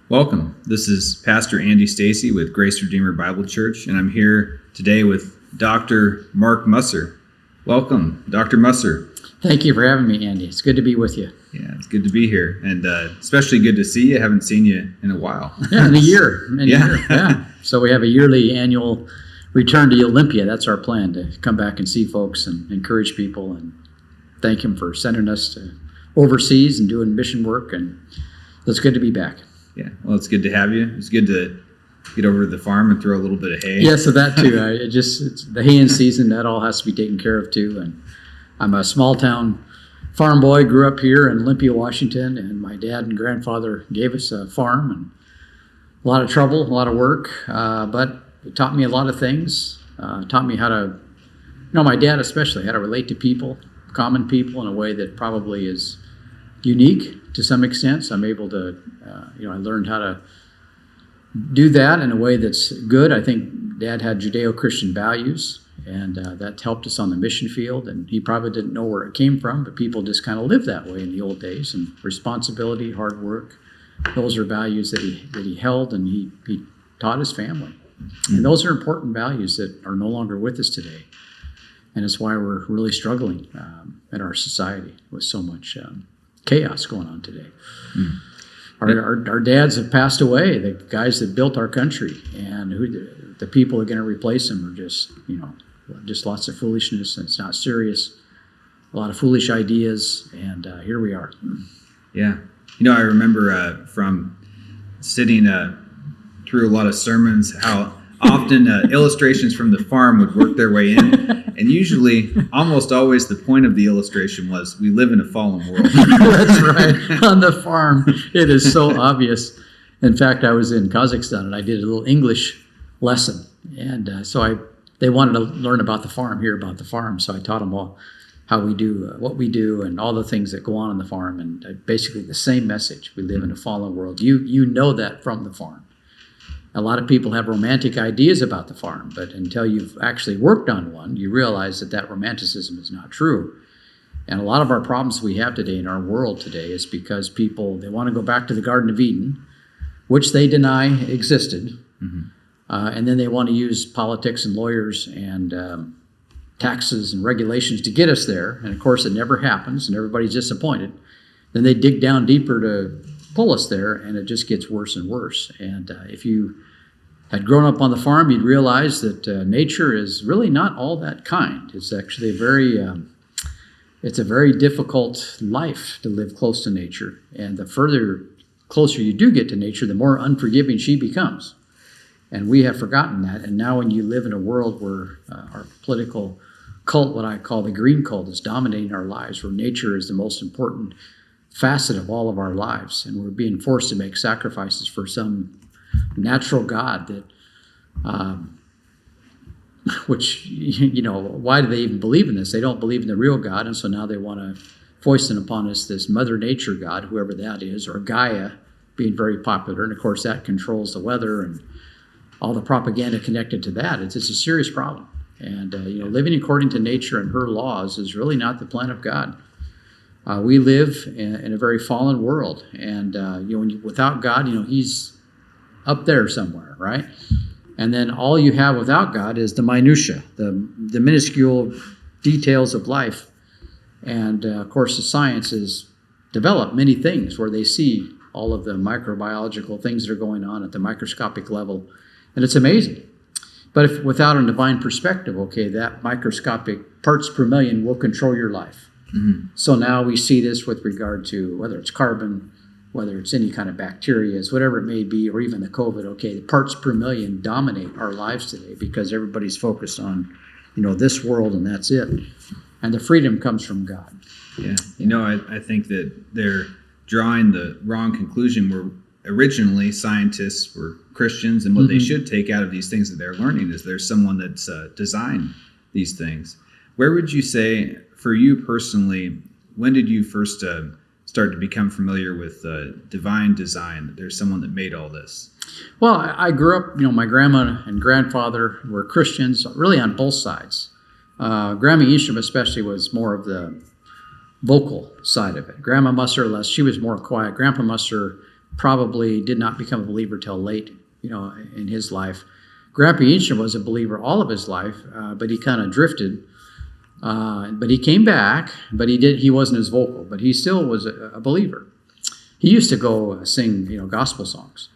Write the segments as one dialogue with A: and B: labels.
A: Welcome. This is Pastor Andy Stacy with Grace Redeemer Bible Church, and I'm here today with Dr. Mark Musser. Welcome, Dr. Musser.
B: Thank you for having me, Andy. It's good to be with you.
A: Yeah, it's good to be here, and especially good to see you. I haven't seen you in a while.
B: Yeah, in a year. Yeah. So we have a yearly annual return to Olympia. That's our plan, to come back and see folks and encourage people and thank them for sending us to overseas and doing mission work. And it's good to be back.
A: Yeah, well, it's good to have you. It's good to get over to the farm and throw a little bit of hay.
B: Yeah, so that too. It's the haying season. That all has to be taken care of too. And I'm a small town farm boy. Grew up here in Olympia, Washington, and my dad and grandfather gave us a farm and a lot of trouble, a lot of work, but it taught me a lot of things. Taught me how to, my dad especially, how to relate to people, common people, in a way that probably is unique to some extent. So I'm able to, I learned how to do that in a way that's good. I think Dad had Judeo-Christian values, and that helped us on the mission field. And he probably didn't know where it came from, but people just kind of lived that way in the old days. And responsibility, hard work, those are values that he held, and he taught his family. And those are important values that are no longer with us today. And it's why we're really struggling in our society with so much chaos going on today. Our dads have passed away, the guys that built our country, and the people that are going to replace them are just lots of foolishness, and it's not serious, a lot of foolish ideas, and here we are.
A: Yeah. I remember from sitting through a lot of sermons how often illustrations from the farm would work their way in. And usually, almost always, the point of the illustration was, we live in a fallen world.
B: That's right. On the farm, it is so obvious. In fact, I was in Kazakhstan, and I did a little English lesson. And they wanted to learn about the farm, hear about the farm. So I taught them all how we do, what we do, and all the things that go on the farm. And basically the same message. We live in a fallen world. You know that from the farm. A lot of people have romantic ideas about the farm, but until you've actually worked on one, you realize that romanticism is not true. And a lot of our problems we have today in our world today is because people, they want to go back to the Garden of Eden, which they deny existed. Mm-hmm. And then they want to use politics and lawyers and taxes and regulations to get us there. And of course, it never happens, and everybody's disappointed. Then they dig down deeper to pull us there, and it just gets worse and worse. And if you had grown up on the farm, you'd realize that nature is really not all that kind. It's actually it's a very difficult life to live close to nature. And the closer you do get to nature, the more unforgiving she becomes. And we have forgotten that. And now when you live in a world where our political cult, what I call the green cult, is dominating our lives, where nature is the most important facet of all of our lives, and we're being forced to make sacrifices for some natural God that, which, why do they even believe in this? They don't believe in the real God, and so now they want to foist in upon us this Mother Nature God, whoever that is, or Gaia being very popular, and of course that controls the weather and all the propaganda connected to that. It's a serious problem, and living according to nature and her laws is really not the plan of God. We live in a very fallen world, and without God, He's up there somewhere, right? And then all you have without God is the minutia, the minuscule details of life. And of course, the science has developed many things where they see all of the microbiological things that are going on at the microscopic level, and it's amazing. But without a divine perspective, that microscopic parts per million will control your life. Mm-hmm. So now we see this with regard to whether it's carbon, whether it's any kind of bacteria, whatever it may be, or even the COVID. The parts per million dominate our lives today because everybody's focused on, this world, and that's it. And the freedom comes from God.
A: Yeah. I think that they're drawing the wrong conclusion where originally scientists were Christians, and what they should take out of these things that they're learning is there's someone that's designed these things. Where would you say, for you personally, when did you first start to become familiar with divine design, that there's someone that made all this?
B: Well, I grew up, my grandma and grandfather were Christians, really on both sides. Grandma Isham especially was more of the vocal side of it. Grandma Musser, she was more quiet. Grandpa Musser probably did not become a believer till late, in his life. Grandpa Easter was a believer all of his life, but he kind of drifted. But he came back, but he wasn't as vocal, but he still was a believer. He used to go sing, gospel songs,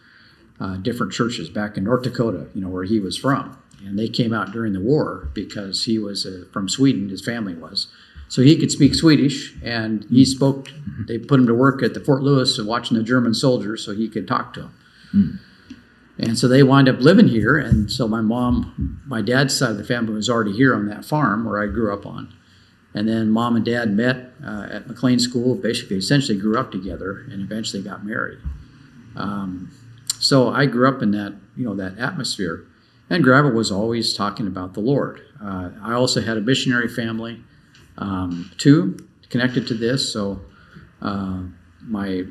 B: different churches back in North Dakota, where he was from. And they came out during the war because he was from Sweden, his family was. So he could speak Swedish, and he spoke. They put him to work at the Fort Lewis watching the German soldiers so he could talk to them. And so they wind up living here. And so my dad's side of the family was already here on that farm where I grew up on. And then mom and dad met at McLean School, basically essentially grew up together and eventually got married. So I grew up in that, that atmosphere. And Grandpa was always talking about the Lord. I also had a missionary family, too, connected to this. So my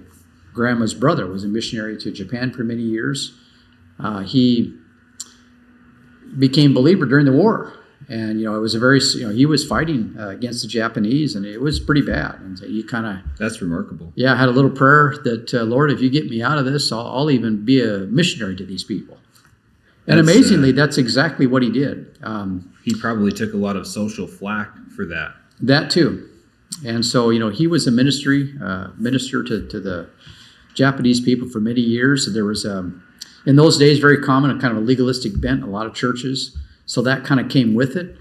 B: grandma's brother was a missionary to Japan for many years. He became a believer during the war. And, it was he was fighting against the Japanese, and it was pretty bad. And so he
A: That's remarkable.
B: Yeah, I had a little prayer that, Lord, if you get me out of this, I'll even be a missionary to these people. And amazingly, that's exactly what he did.
A: He probably took a lot of social flack for that.
B: That too. And so, he was a minister to the Japanese people for many years. There was, in those days, very common, a kind of a legalistic bent in a lot of churches. So that kind of came with it.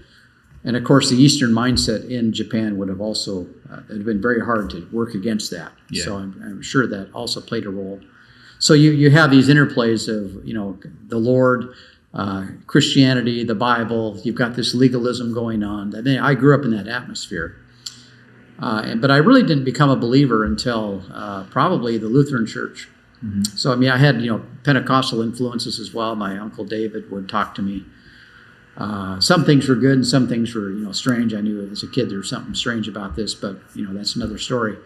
B: And of course, the Eastern mindset in Japan would have also, it had been very hard to work against that. Yeah. So I'm sure that also played a role. So you have these interplays of, the Lord, Christianity, the Bible. You've got this legalism going on. I grew up in that atmosphere. But I really didn't become a believer until probably the Lutheran Church. Mm-hmm. So, I had, Pentecostal influences as well. My Uncle David would talk to me. Some things were good and some things were, strange. I knew as a kid there was something strange about this, but, that's another story.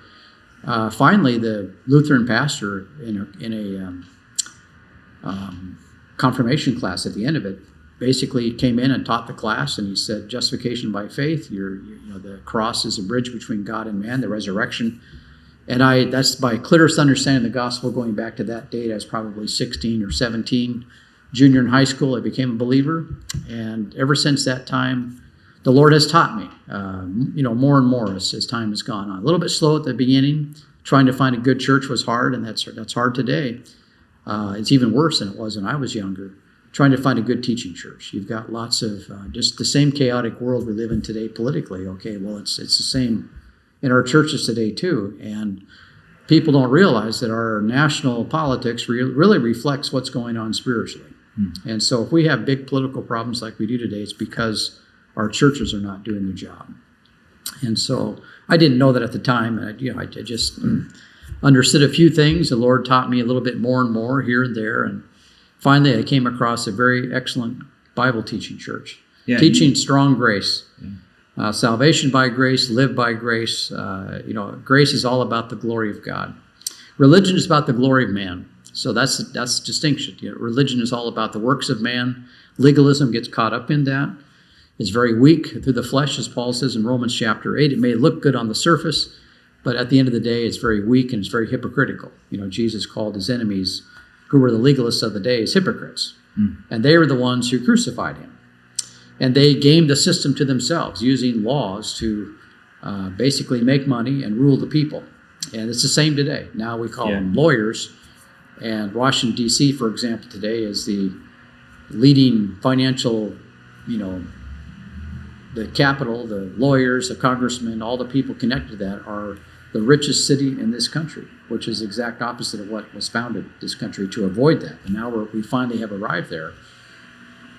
B: Finally, the Lutheran pastor in a confirmation class at the end of it basically came in and taught the class, and he said, justification by faith, the cross is a bridge between God and man, the resurrection. And that's my clearest understanding of the gospel going back to that date. I was probably 16 or 17, junior in high school. I became a believer, and ever since that time, the Lord has taught me, more and more as time has gone on. A little bit slow at the beginning. Trying to find a good church was hard, and that's hard today. It's even worse than it was when I was younger. Trying to find a good teaching church. You've got lots of just the same chaotic world we live in today politically. Okay, well, it's the same in our churches today too, and people don't realize that our national politics really reflects what's going on spiritually. And so if we have big political problems like we do today, it's because our churches are not doing their job. And so I didn't know that at the time. And I just understood a few things. The Lord taught me a little bit more and more here and there. And finally, I came across a very excellent Bible teaching church, teaching strong grace. Salvation by grace, live by grace. Grace is all about the glory of God. Religion is about the glory of man. So that's distinction. Religion is all about the works of man. Legalism gets caught up in that. It's very weak through the flesh, as Paul says in Romans chapter 8. It may look good on the surface, but at the end of the day, it's very weak and it's very hypocritical. Jesus called his enemies, who were the legalists of the day, as hypocrites. And they were the ones who crucified him. And they gamed the system to themselves, using laws to basically make money and rule the people. And it's the same today. Now we call them lawyers. And Washington, D.C., for example, today is the leading financial, the capital, the lawyers, the congressmen, all the people connected to that are the richest city in this country, which is the exact opposite of what was founded this country to avoid that. And now we finally have arrived there.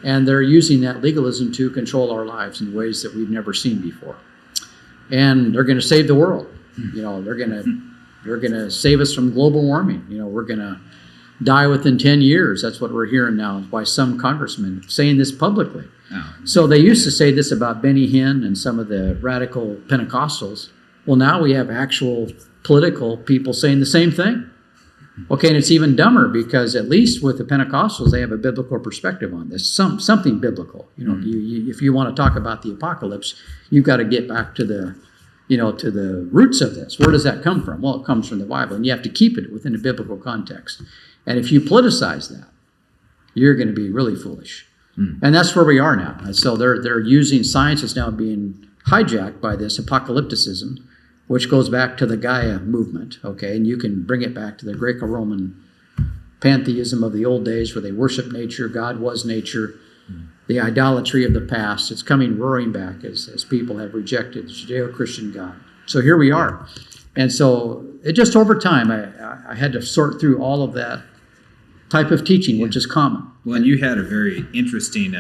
B: And they're using that legalism to control our lives in ways that we've never seen before. And they're going to save the world. They're going to save us from global warming. We're going to die within 10 years. That's what we're hearing now by some congressmen saying this publicly. So they used to say this about Benny Hinn and some of the radical Pentecostals. Well, now we have actual political people saying the same thing. Okay, and it's even dumber because at least with the Pentecostals, they have a biblical perspective on this, something biblical. If you want to talk about the apocalypse, you've got to get back to the to the roots of this. Where does that come from? Well, it comes from the Bible, and you have to keep it within a biblical context. And if you politicize that, you're going to be really foolish. And that's where we are now. And so they're using science is now being hijacked by this apocalypticism, which goes back to the Gaia movement, okay? And you can bring it back to the Greco-Roman pantheism of the old days where they worship nature, God was nature, the idolatry of the past. It's coming roaring back as people have rejected the Judeo-Christian God. So here we are. And so it just over time, I had to sort through all of that type of teaching, which is common.
A: Well, and you had a very interesting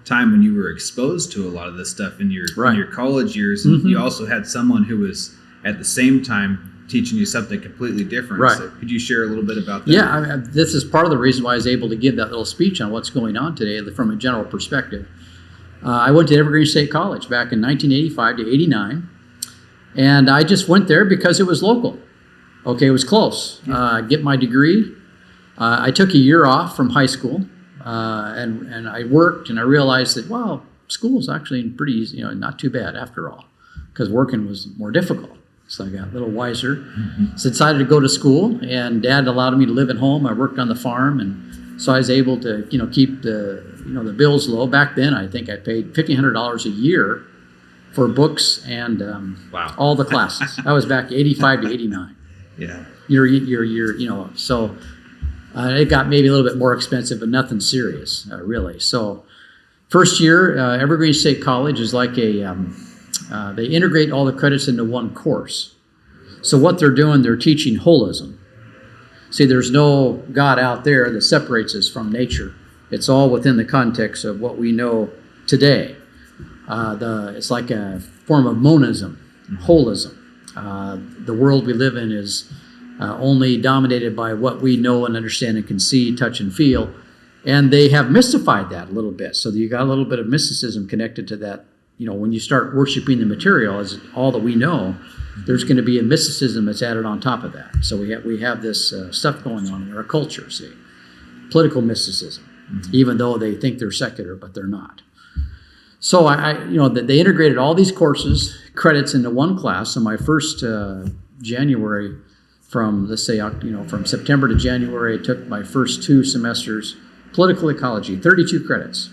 A: time when you were exposed to a lot of this stuff in your college years. And you also had someone who was at the same time teaching you something completely different.
B: Right.
A: So could you share a little bit about that?
B: Yeah, this is part of the reason why I was able to give that little speech on what's going on today from a general perspective. I went to Evergreen State College back in 1985 to 89, and I just went there because it was local. Okay, it was close. Get my degree. I took a year off from high school, and I worked, and I realized that, wow, school is actually pretty easy, not too bad after all, because working was more difficult. So I got a little wiser. So decided to go to school, and Dad allowed me to live at home. I worked on the farm, and so I was able to, keep the bills low. Back then, I think I paid $1,500 a year for books and all the classes. That was back 85 to 89.
A: Yeah.
B: So it got maybe a little bit more expensive, but nothing serious, really. So first year, Evergreen State College is like they integrate all the credits into one course. So what they're doing, they're teaching holism. See, there's no God out there that separates us from nature. It's all within the context of what we know today. It's like a form of monism, holism. The world we live in is only dominated by what we know and understand and can see, touch, and feel. And they have mystified that a little bit. So you got a little bit of mysticism connected to that. When you start worshiping the material as all that we know, there's going to be a mysticism that's added on top of that. So we have this stuff going on in our culture, see, political mysticism, even though they think they're secular, but they're not. So they integrated all these courses, credits into one class. So my first January, from from September to January, I took my first 2 semesters, political ecology, 32 credits.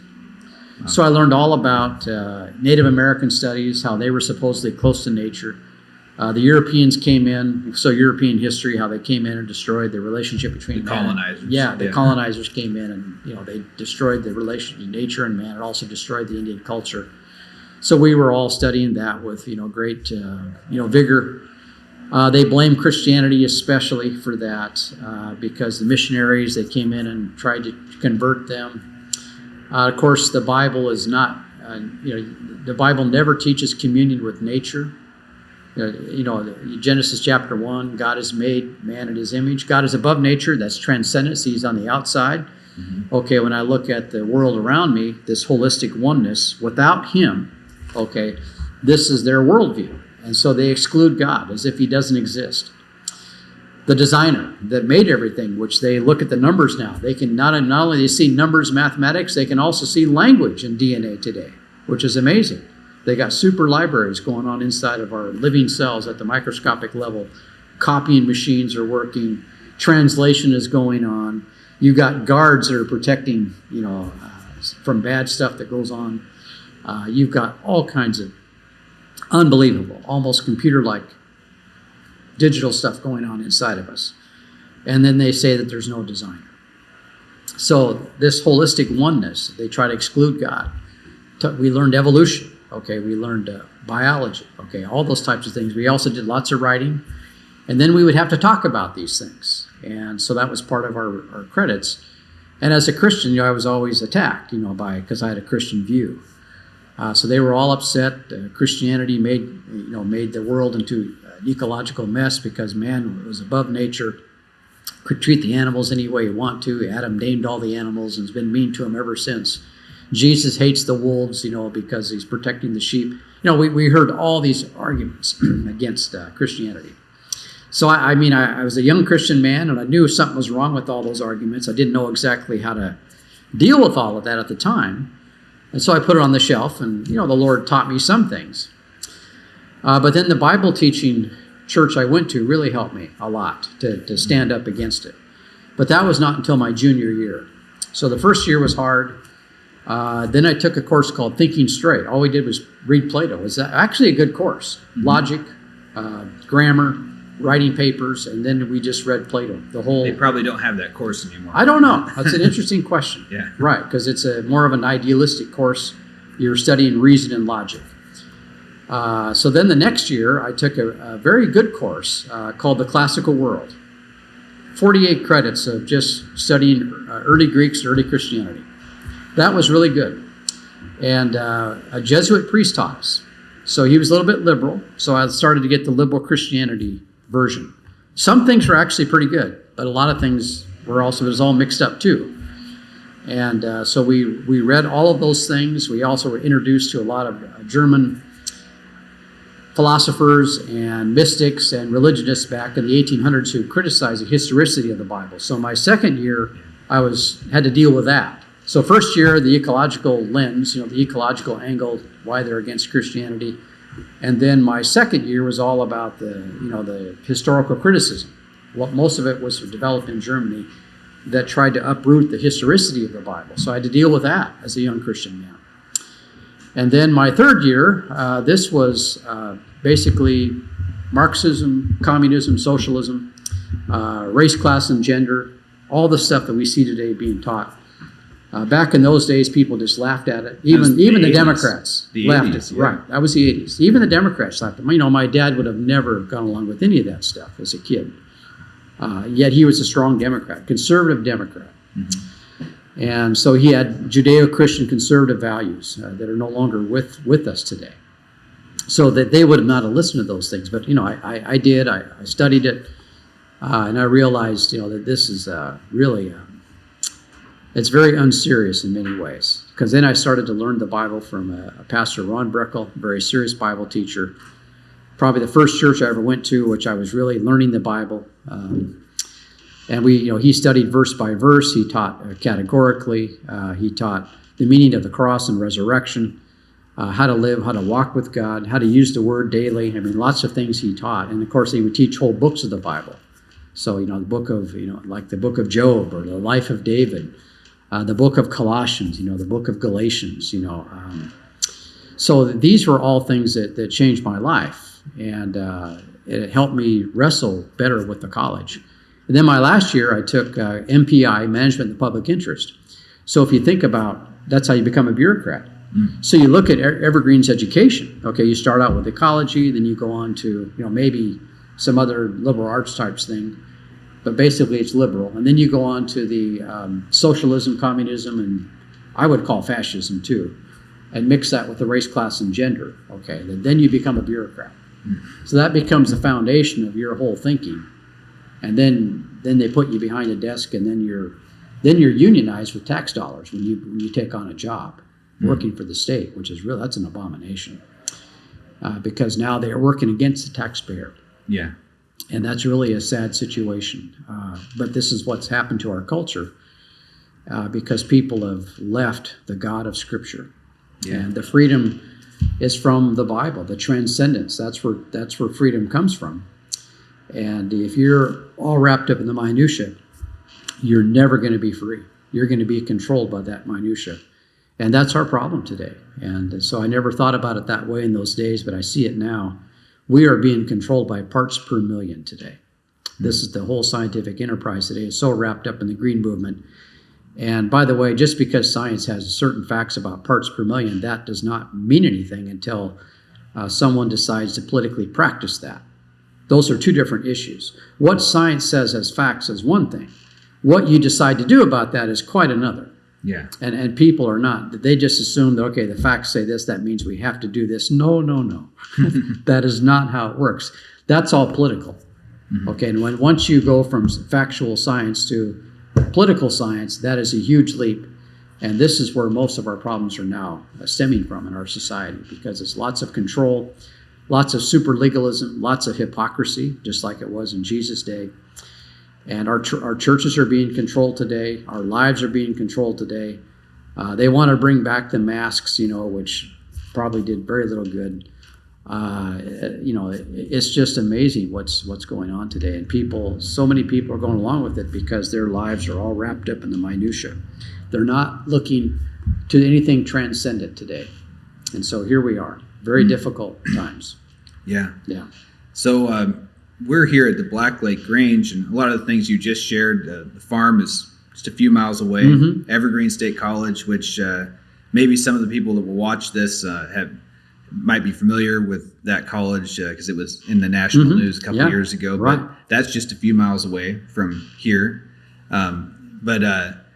B: So I learned all about Native American studies, how they were supposedly close to nature. The Europeans came in, so European history, how they came in and destroyed the relationship between
A: the colonizers.
B: The colonizers came in and they destroyed the relation to nature and man. It also destroyed the Indian culture. So we were all studying that with great vigor. They blame Christianity especially for that because the missionaries, they came in and tried to convert them. Of course, the Bible is not, the Bible never teaches communion with nature. Genesis chapter 1, God has made man in his image. God is above nature. That's transcendence. He's on the outside. Okay, when I look at the world around me, this holistic oneness, without him, okay, this is their worldview. And so they exclude God as if he doesn't exist. The designer that made everything, which they look at the numbers now, they can not only they see numbers, mathematics, they can also see language in DNA today, which is amazing. They got super libraries going on inside of our living cells at the microscopic level. Copying machines are working. Translation is going on. You got guards that are protecting, from bad stuff that goes on. You've got all kinds of unbelievable, almost computer-like digital stuff going on inside of us. And then they say that there's no designer. So this holistic oneness, they try to exclude God. We learned evolution, okay? We learned biology, okay? All those types of things. We also did lots of writing. And then we would have to talk about these things. And so that was part of our credits. And as a Christian, I was always attacked, because I had a Christian view. So they were all upset. Christianity made the world into an ecological mess because man was above nature, could treat the animals any way you want to. Adam named all the animals and has been mean to them ever since. Jesus hates the wolves, because he's protecting the sheep. We heard all these arguments against Christianity. So I was a young Christian man, and I knew something was wrong with all those arguments. I didn't know exactly how to deal with all of that at the time. And so I put it on the shelf, and, the Lord taught me some things. But then the Bible teaching church I went to really helped me a lot to stand up against it. But that was not until my junior year. So the first year was hard. Then I took a course called Thinking Straight. All we did was read Plato. It was actually a good course. Logic, grammar, writing papers, and then we just read Plato.
A: They probably don't have that course anymore.
B: I don't know. That's an interesting question.
A: Yeah.
B: Right, because it's more of an idealistic course. You're studying reason and logic. So then the next year, I took a very good course called The Classical World. 48 credits of just studying early Greeks, early Christianity. That was really good. And a Jesuit priest taught us. So he was a little bit liberal, so I started to get the liberal Christianity version. Some things were actually pretty good, but a lot of things were also, it was all mixed up too. And so we read all of those things. We also were introduced to a lot of German philosophers and mystics and religionists back in the 1800s who criticized the historicity of the Bible. So my second year, I had to deal with that. So first year, the ecological lens, the ecological angle, why they're against Christianity. And then my second year was all about the historical criticism. Most of it was developed in Germany that tried to uproot the historicity of the Bible. So I had to deal with that as a young Christian man. And then my third year, this was basically Marxism, communism, socialism, race, class, and gender, all the stuff that we see today being taught. Back in those days, people just laughed at it. Even the Democrats laughed at it.
A: Yeah.
B: Right, that was the 80s. Even the Democrats laughed at it. My dad would have never gone along with any of that stuff as a kid. Yet he was a strong Democrat, conservative Democrat. Mm-hmm. And so he had Judeo-Christian conservative values that are no longer with us today. So that they would have not have listened to those things. But, I did. I studied it. And I realized, that this is really, it's very unserious in many ways. Because then I started to learn the Bible from a Pastor Ron Breckel, a very serious Bible teacher. Probably the first church I ever went to, which I was really learning the Bible. And he studied verse by verse. He taught categorically. He taught the meaning of the cross and resurrection, how to live, how to walk with God, how to use the word daily. Lots of things he taught. And of course, he would teach whole books of the Bible. So, the book of, like the book of Job or the life of David, the book of Colossians, the book of Galatians, So these were all things that changed my life. And it helped me wrestle better with the college. And then my last year, I took MPI, Management in the Public Interest. So if you think about, that's how you become a bureaucrat. Mm. So you look at Evergreen's education. Okay, you start out with ecology, then you go on to, maybe some other liberal arts types thing. But basically it's liberal. And then you go on to the socialism, communism, and I would call fascism too, and mix that with the race, class, and gender. Okay, then you become a bureaucrat. Mm. So that becomes the foundation of your whole thinking. And then they put you behind a desk, and then you're unionized with tax dollars when you take on a job working for the state, which is that's an abomination because now they are working against the taxpayer.
A: Yeah,
B: and that's really a sad situation. But this is what's happened to our culture because people have left the God of Scripture, and the freedom is from the Bible, the transcendence. That's where freedom comes from. And if you're all wrapped up in the minutia, you're never going to be free. You're going to be controlled by that minutia. And that's our problem today. And so I never thought about it that way in those days, but I see it now. We are being controlled by parts per million today. This is the whole scientific enterprise today. It's so wrapped up in the green movement. And by the way, just because science has certain facts about parts per million, that does not mean anything until someone decides to politically practice that. Those are two different issues. What science says as facts is one thing. What you decide to do about that is quite another.
A: Yeah.
B: And people are not. They just assume that, okay, the facts say this, that means we have to do this. No. That is not how it works. That's all political. Mm-hmm. Okay, and once you go from factual science to political science, that is a huge leap. And this is where most of our problems are now stemming from in our society, because it's lots of control, lots of super legalism, lots of hypocrisy, just like it was in Jesus' day. And our churches are being controlled today. Our lives are being controlled today. They want to bring back the masks, which probably did very little good. It's just amazing what's going on today, and so many people are going along with it because their lives are all wrapped up in the minutia. They're not looking to anything transcendent today, and so here we are, very difficult times.
A: Yeah.
B: So
A: we're here at the Black Lake Grange, and a lot of the things you just shared, the farm is just a few miles away.
B: Mm-hmm.
A: Evergreen State College, which maybe some of the people that will watch this might be familiar with that college because it was in the national news a couple of years ago.
B: Right.
A: But that's just a few miles away from here. But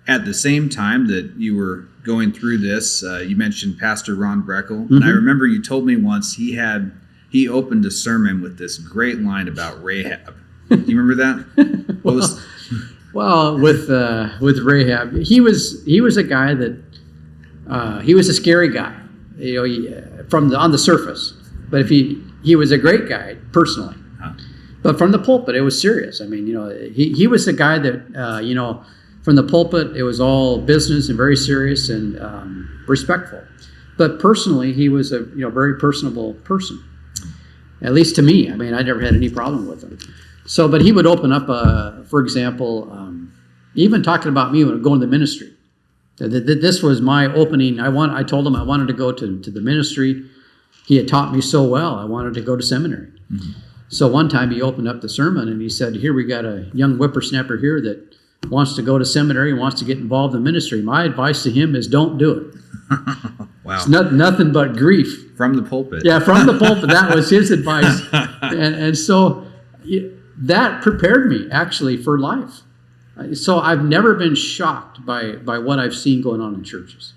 A: at the same time that you were going through this, you mentioned Pastor Ron Breckel. And I remember you told me once he opened a sermon with this great line about Rahab. Do you remember that?
B: With Rahab, he was a guy that he was a scary guy, on the surface. But if he was a great guy personally, but from the pulpit it was serious. I mean, he was a guy that from the pulpit it was all business and very serious and respectful. But personally, he was a very personable person. At least to me. I mean, I never had any problem with him. So, but he would open up, for example, even talking about me when I go into the ministry. This was my opening. I told him I wanted to go to the ministry. He had taught me so well. I wanted to go to seminary. Mm-hmm. So one time he opened up the sermon and he said, "Here we got a young whippersnapper here that wants to go to seminary and wants to get involved in ministry. My advice to him is don't do it."
A: Wow.
B: It's nothing but grief.
A: From the pulpit.
B: Yeah, from the pulpit. That was his advice. And so that prepared me actually for life. So I've never been shocked by what I've seen going on in churches.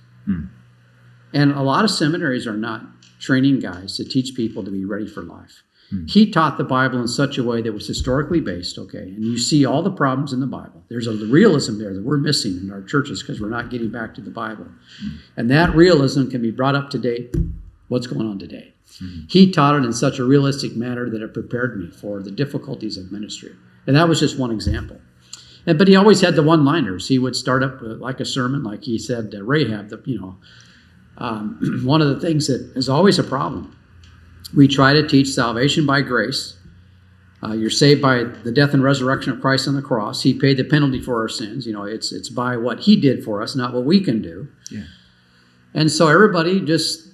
B: And a lot of seminaries are not training guys to teach people to be ready for life. He taught the Bible in such a way that was historically based, and you see all the problems in the Bible. There's a realism there that we're missing in our churches because we're not getting back to the Bible. And that realism can be brought up to date, what's going on today. He taught it in such a realistic manner that it prepared me for the difficulties of ministry. And that was just one example. But he always had the one-liners. He would start up like a sermon, like he said, Rahab, one of the things that is always a problem. We try to teach salvation by grace. You're saved by the death and resurrection of Christ on the cross. He paid the penalty for our sins. It's by what he did for us, not what we can do. Yeah. And so everybody just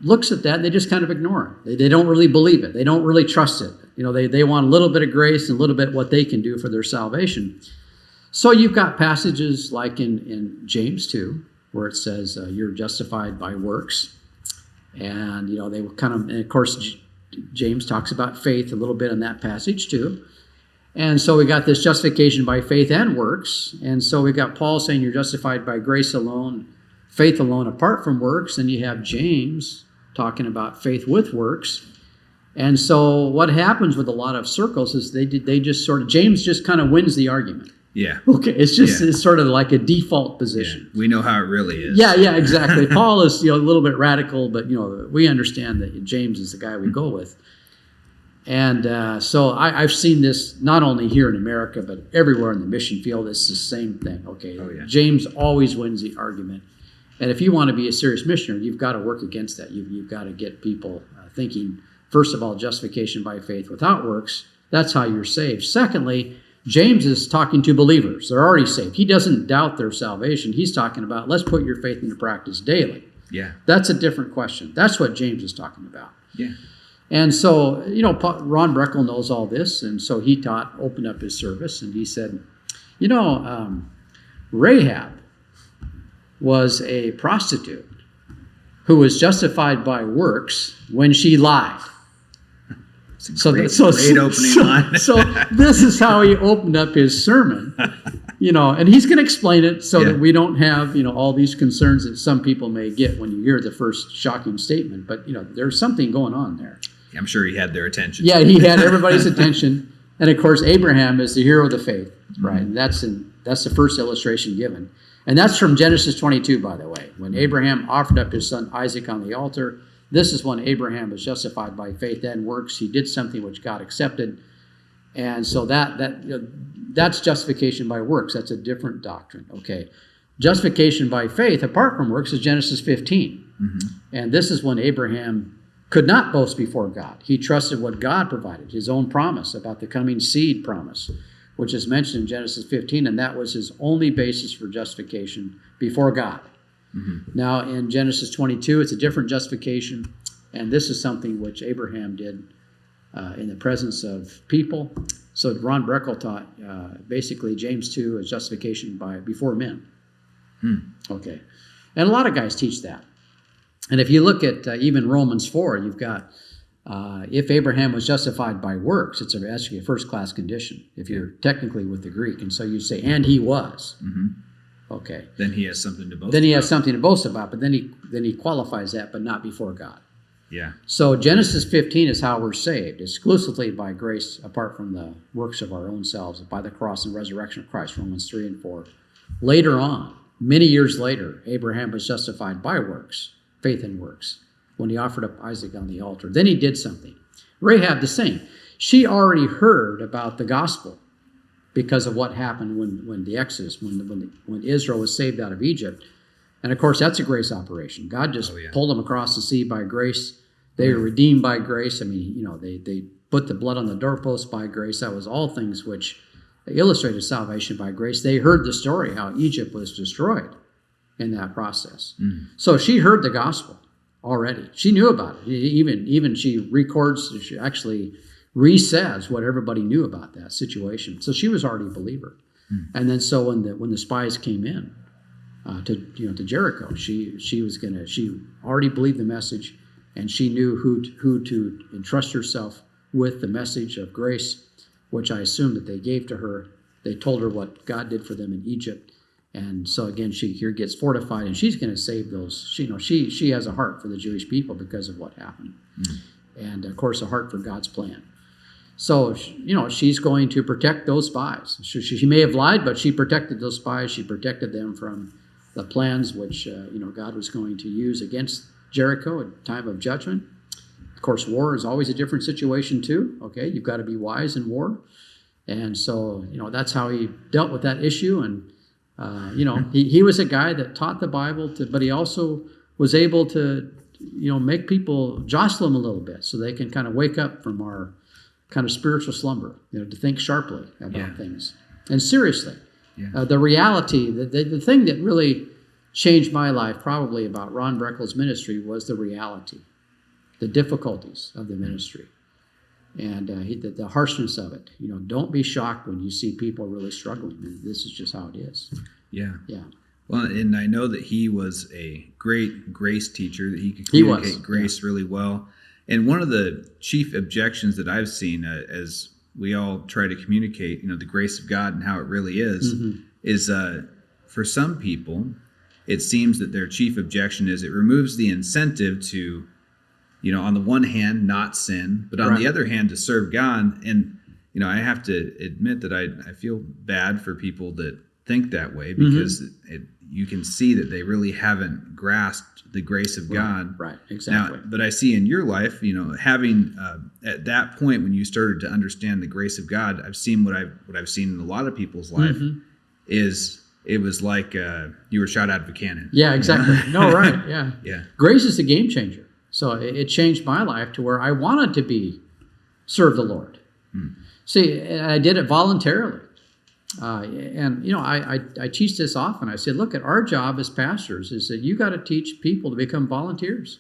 B: looks at that and they just kind of ignore it. They don't really believe it. They don't really trust it. They want a little bit of grace and a little bit what they can do for their salvation. So you've got passages like in James 2, where it says you're justified by works. And, they were and of course, James talks about faith a little bit in that passage too. And so we got this justification by faith and works. And so we got Paul saying you're justified by grace alone, faith alone, apart from works. And you have James talking about faith with works. And so what happens with a lot of circles is they just James just kind of wins the argument.
A: Yeah.
B: Okay. It's sort of like a default position.
A: Yeah. We know how it really is.
B: Yeah, exactly. Paul is, a little bit radical, but, we understand that James is the guy we go with. And so I've seen this not only here in America, but everywhere in the mission field. It's the same thing. Okay. Oh, yeah. James always wins the argument. And if you want to be a serious missionary, you've got to work against that. You've got to get people thinking, first of all, justification by faith without works. That's how you're saved. Secondly, James is talking to believers. They're already saved. He doesn't doubt their salvation. He's talking about, let's put your faith into practice daily.
A: Yeah.
B: That's a different question. That's what James is talking about.
A: Yeah.
B: And so, Ron Breckel knows all this, and so he opened up his service, and he said, Rahab was a prostitute who was justified by works when she lied.
A: Great opening line.
B: So this is how he opened up his sermon, and he's going to explain it so that we don't have, all these concerns that some people may get when you hear the first shocking statement. But, there's something going on there.
A: I'm sure he had their attention.
B: Yeah, he had everybody's attention. And of course, Abraham is the hero of the faith, right? And that's the first illustration given. And that's from Genesis 22, by the way. When Abraham offered up his son Isaac on the altar, this is when Abraham was justified by faith and works. He did something which God accepted. And so that's justification by works. That's a different doctrine. Okay. Justification by faith apart from works is Genesis 15. Mm-hmm. And this is when Abraham could not boast before God. He trusted what God provided, his own promise about the coming seed promise, which is mentioned in Genesis 15, and that was his only basis for justification before God. Now, in Genesis 22, it's a different justification, and this is something which Abraham did in the presence of people. So Ron Breckel taught basically James 2 is justification before men. Okay. And a lot of guys teach that. And if you look at even Romans 4, you've got, if Abraham was justified by works, it's actually a first-class condition, if you're technically with the Greek. And so you say, and he was. Okay.
A: Then he has something to boast
B: Then he
A: about.
B: has something to boast about, but then he qualifies that, but not before God.
A: Yeah.
B: So Genesis 15 is how we're saved, exclusively by grace, apart from the works of our own selves, by the cross and resurrection of Christ, Romans 3 and 4. Later on, many years later, Abraham was justified by works, faith in works, when he offered up Isaac on the altar. Then he did something. Rahab the same. She already heard about the gospel because of what happened when the Exodus, when Israel was saved out of Egypt. And of course, that's a grace operation. God just pulled them across the sea by grace. They were redeemed by grace. I mean, they put the blood on the doorpost by grace. That was all things which illustrated salvation by grace. They heard the story, how Egypt was destroyed in that process. So she heard the gospel already. She knew about it. Even she records, she actually re-says what everybody knew about that situation. So she was already a believer. And then so when the spies came in to Jericho, she already believed the message, and she knew who to entrust herself with the message of grace, which I assume that they gave to her. They told her what God did for them in Egypt. And so again, she here gets fortified, and she's going to save those. She has a heart for the Jewish people because of what happened, and of course a heart for God's plan. So she's going to protect those spies. She may have lied, but she protected those spies. She protected them from the plans which God was going to use against Jericho at time of judgment. Of course, war is always a different situation too. Okay, you've got to be wise in war, and so that's how he dealt with that issue. And he was a guy that taught the Bible, but he also was able to make people jostle them a little bit so they can kind of wake up from our kind of spiritual slumber, to think sharply about things and seriously. The reality, the thing that really changed my life probably about Ron Breckel's ministry was the reality, the difficulties of the ministry, and the harshness of it. Don't be shocked when you see people really struggling. This is just how it is. Yeah.
A: Well, and I know that he was a great grace teacher, that he could communicate grace really well. And one of the chief objections that I've seen as we all try to communicate, the grace of God and how it really is for some people, it seems that their chief objection is it removes the incentive to, on the one hand, not sin, but on the other hand, to serve God. And, I have to admit that I feel bad for people that think that way, because you can see that they really haven't grasped the grace of God.
B: Right, exactly.
A: Now, but I see in your life, having at that point when you started to understand the grace of God, I've seen what I've seen in a lot of people's life is it was like you were shot out of a cannon.
B: Yeah, exactly. No, right. Yeah.
A: Yeah.
B: Grace is a game changer. So it changed my life to where I wanted to serve the Lord. See, and I did it voluntarily. I teach this often. I said, look, our job as pastors is that you got to teach people to become volunteers.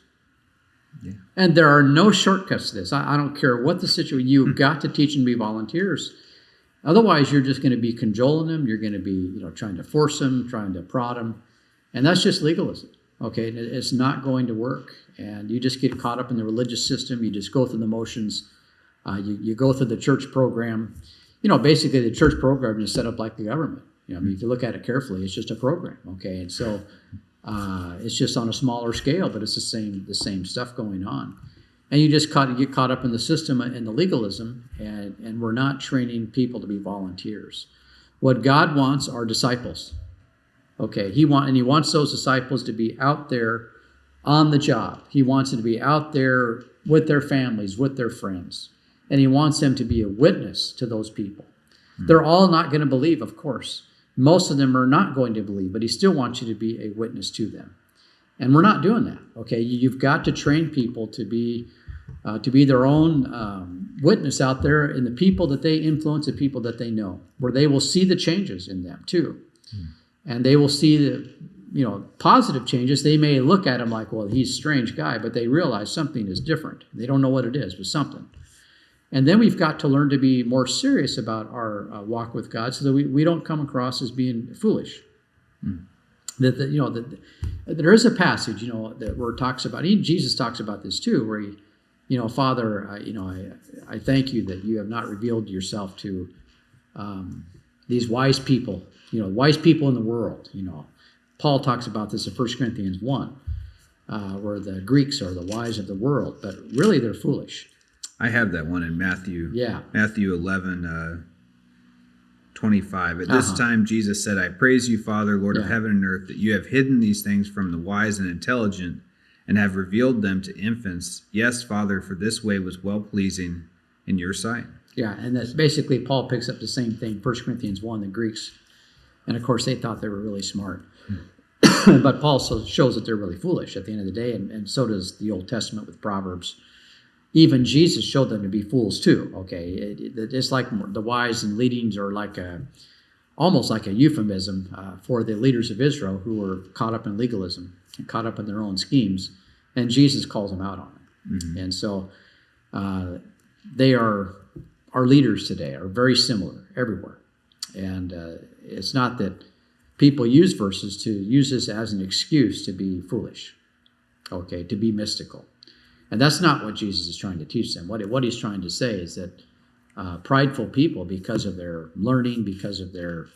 B: Yeah. And there are no shortcuts to this. I don't care what the situation. You've got to teach them to be volunteers. Otherwise, you're just going to be cajoling them. You're going to be, trying to force them, trying to prod them, and that's just legalism. Okay, it's not going to work, and you just get caught up in the religious system. You just go through the motions. You go through the church program. Basically the church program is set up like the government. If you look at it carefully, it's just a program. Okay, and so it's just on a smaller scale, but it's the same stuff going on. And you just get caught up in the system and the legalism, and we're not training people to be volunteers. What God wants are disciples. Okay, He wants those disciples to be out there on the job. He wants them to be out there with their families, with their friends. And He wants them to be a witness to those people. They're all not going to believe, of course. Most of them are not going to believe, but He still wants you to be a witness to them. And we're not doing that, okay? You've got to train people to be to be their own witness out there in the people that they influence, the people that they know, where they will see the changes in them too. And they will see the positive changes. They may look at him like, well, he's a strange guy, but they realize something is different. They don't know what it is, but something. And then we've got to learn to be more serious about our walk with God so that we don't come across as being foolish. There is a passage, that where it talks about, even Jesus talks about this too, where he, Father, I thank you that you have not revealed yourself to these wise people, wise people in the world. Paul talks about this in 1 Corinthians 1, where the Greeks are the wise of the world, but really they're foolish.
A: I have that one in Matthew. Yeah. Matthew 11, 25. At this time, Jesus said, I praise you, Father, Lord of heaven and earth, that you have hidden these things from the wise and intelligent and have revealed them to infants. Yes, Father, for this way was well-pleasing in your sight. Yeah, and that's basically Paul picks up the same thing, 1 Corinthians 1, the Greeks. And, of course, they thought they were really smart. But Paul shows that they're really foolish at the end of the day, and so does the Old Testament with Proverbs. Even Jesus showed them to be fools too. Okay, it's like the wise and leadings are like almost like a euphemism for the leaders of Israel who were caught up in legalism and caught up in their own schemes, and Jesus calls them out on it. And so they are our leaders today are very similar everywhere, and it's not that people use verses to use this as an excuse to be foolish, okay, to be mystical. And that's not what Jesus is trying to teach them. What he's trying to say is that prideful people, because of their learning, because of their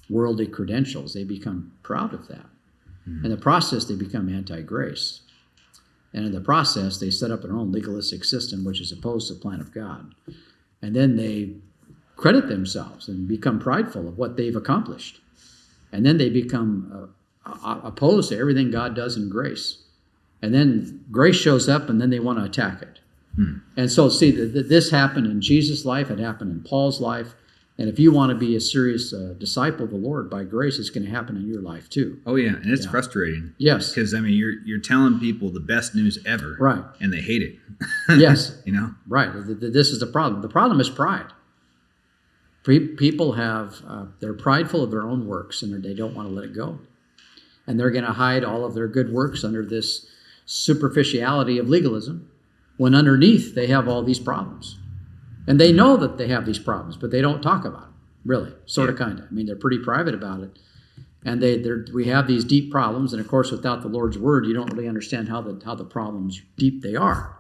A: worldly credentials, they become proud of that. In the process, they become anti-grace. And in the process, they set up their own legalistic system, which is opposed to the plan of God. And then they credit themselves and become prideful of what they've accomplished. And then they become opposed to everything God does in grace. And then grace shows up, and then they want to attack it. And so, see, this happened in Jesus' life. It happened in Paul's life. And if you want to be a serious disciple of the Lord by grace, it's going to happen in your life too. Oh, yeah. And it's frustrating. Yes. Because, you're telling people the best news ever. Right. And they hate it. Yes. Right. This is the problem. The problem is pride. People they're prideful of their own works, and they don't want to let it go. And they're going to hide all of their good works under this superficiality of legalism, when underneath they have all these problems. And they know that they have these problems, but they don't talk about them, really, sort of, kind of. They're pretty private about it. And we have these deep problems, and of course, without the Lord's Word, you don't really understand how the problems, deep they are.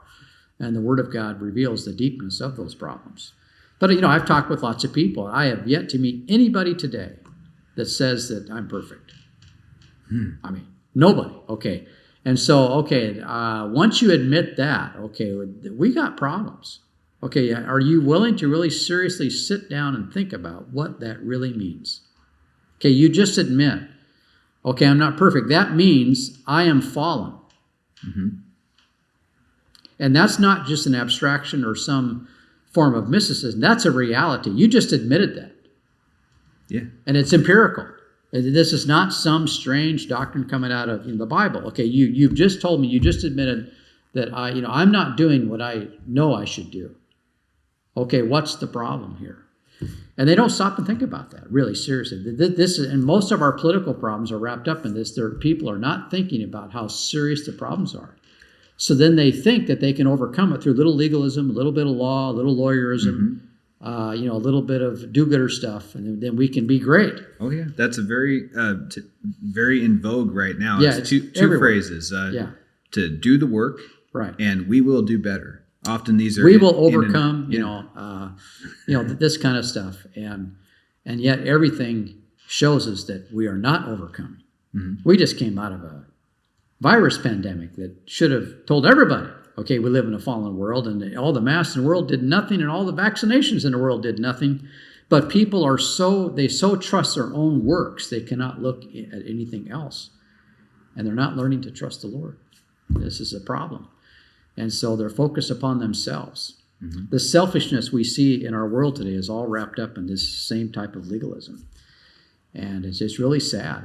A: And the Word of God reveals the deepness of those problems. But, I've talked with lots of people. I have yet to meet anybody today that says that I'm perfect. Nobody. Okay. And so, once you admit that, we got problems. Okay, are you willing to really seriously sit down and think about what that really means? Okay, you just admit, I'm not perfect. That means I am fallen. And that's not just an abstraction or some form of mysticism. That's a reality. You just admitted that. Yeah. And it's empirical. This is not some strange doctrine coming out of the Bible. Okay, you've just told me, you just admitted that I'm not doing what I know I should do. Okay, what's the problem here? And they don't stop and think about that, really, seriously. And most of our political problems are wrapped up in this. People are not thinking about how serious the problems are. So then they think that they can overcome it through a little legalism, a little bit of law, a little lawyerism, a little bit of do-gooder stuff, and then we can be great. Oh, yeah. That's a very in vogue right now. Yeah, it's two phrases. To do the work, right, and we will do better. Often these are... We will overcome, this kind of stuff. And yet everything shows us that we are not overcoming. We just came out of a virus pandemic that should have told everybody, we live in a fallen world, and all the masks in the world did nothing, and all the vaccinations in the world did nothing. But people are so trust their own works, they cannot look at anything else. And they're not learning to trust the Lord. This is a problem. And so they're focused upon themselves. The selfishness we see in our world today is all wrapped up in this same type of legalism. And it's just really sad.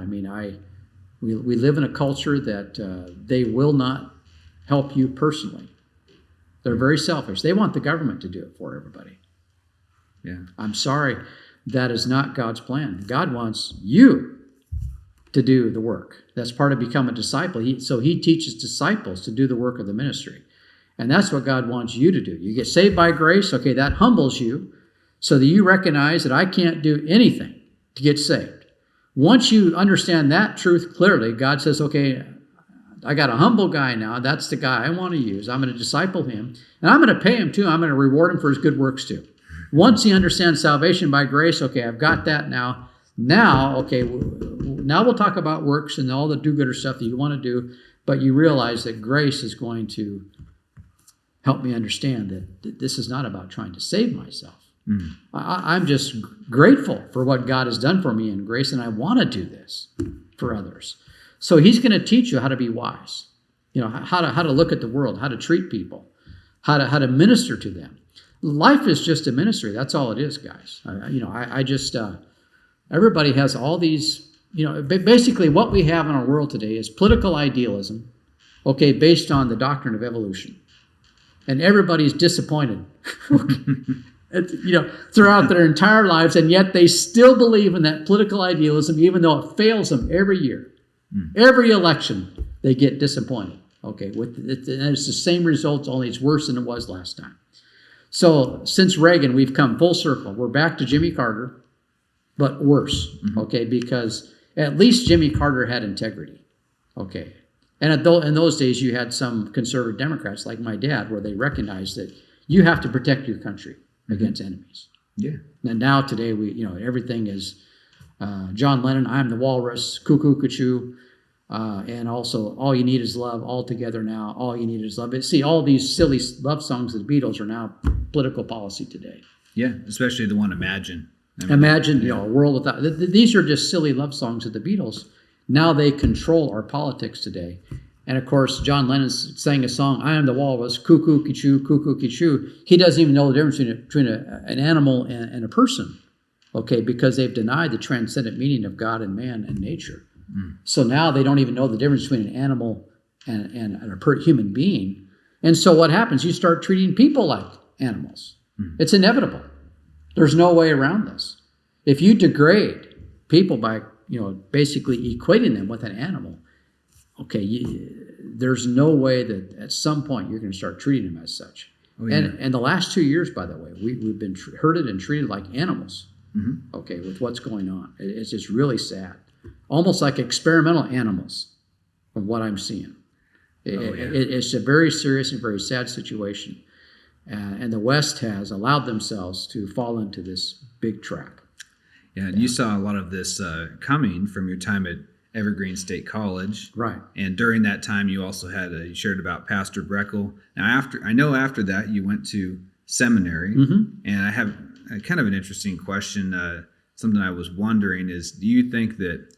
A: We live in a culture that they will not help you personally.
B: They're very selfish. They want the government to do it for everybody.
A: Yeah.
B: I'm sorry, that is not God's plan. God wants you to do the work. That's part of becoming a disciple. So he teaches disciples to do the work of the ministry. And that's what God wants you to do. You get saved by grace. Okay, that humbles you so that you recognize that I can't do anything to get saved. Once you understand that truth clearly, God says, okay, I got a humble guy now. That's the guy I want to use. I'm going to disciple him. And I'm going to pay him too. I'm going to reward him for his good works too. Once he understands salvation by grace, okay, I've got that now. Now we'll talk about works and all the do-gooder stuff that you want to do, but you realize that grace is going to help me understand that this is not about trying to save myself. Mm. I'm just grateful for what God has done for me in grace, and I want to do this for others. So he's going to teach you how to be wise, how to look at the world, how to treat people, how to minister to them. Life is just a ministry. That's all it is, guys. Everybody has all these, basically what we have in our world today is political idealism, okay, based on the doctrine of evolution. And everybody's disappointed, throughout their entire lives, and yet they still believe in that political idealism, even though it fails them every year. Every election, they get disappointed. Okay, and it's the same results, only it's worse than it was last time. So since Reagan, we've come full circle. We're back to Jimmy Carter, but worse, okay, because at least Jimmy Carter had integrity, okay. And in those days, you had some conservative Democrats like my dad, where they recognized that you have to protect your country against enemies. Yeah. And now today, everything is John Lennon, I'm the walrus, cuckoo, cuckoo, and also all you need is love, all together now, all you need is love. See, all these silly love songs of the Beatles are now political policy today.
A: Yeah, especially the one Imagine.
B: Imagine, a world without... These are just silly love songs of the Beatles. Now they control our politics today. And of course, John Lennon sang a song, I am the walrus, cuckoo, cuckoo. He doesn't even know the difference between an animal and a person, okay, because they've denied the transcendent meaning of God and man and nature. So now they don't even know the difference between an animal and a human being. And so what happens? You start treating people like animals. It's inevitable. There's no way around this. If you degrade people by basically equating them with an animal, okay, there's no way that at some point you're going to start treating them as such. Oh, yeah. And the last 2 years, by the way, we've been herded and treated like animals, okay, with what's going on. It's just really sad. Almost like experimental animals from what I'm seeing. It's a very serious and very sad situation. And the West has allowed themselves to fall into this big trap.
A: Yeah, and you saw a lot of this coming from your time at Evergreen State College.
B: Right.
A: And during that time, you also you shared about Pastor Breckel. Now, after that, you went to seminary. And I have kind of an interesting question. Something I was wondering is, do you think that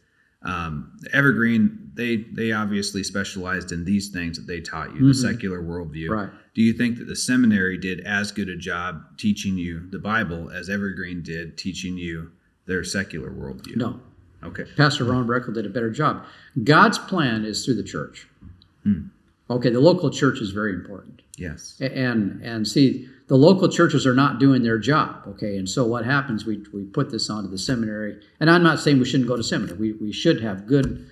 A: Evergreen, they obviously specialized in these things that they taught you, the secular worldview.
B: Right.
A: Do you think that the seminary did as good a job teaching you the Bible as Evergreen did teaching you their secular worldview?
B: No.
A: Okay.
B: Pastor Ron Breckel did a better job. God's plan is through the church. Okay, the local church is very important.
A: Yes.
B: And see, the local churches are not doing their job, okay? And so what happens, we put this onto the seminary. And I'm not saying we shouldn't go to seminary. We should have good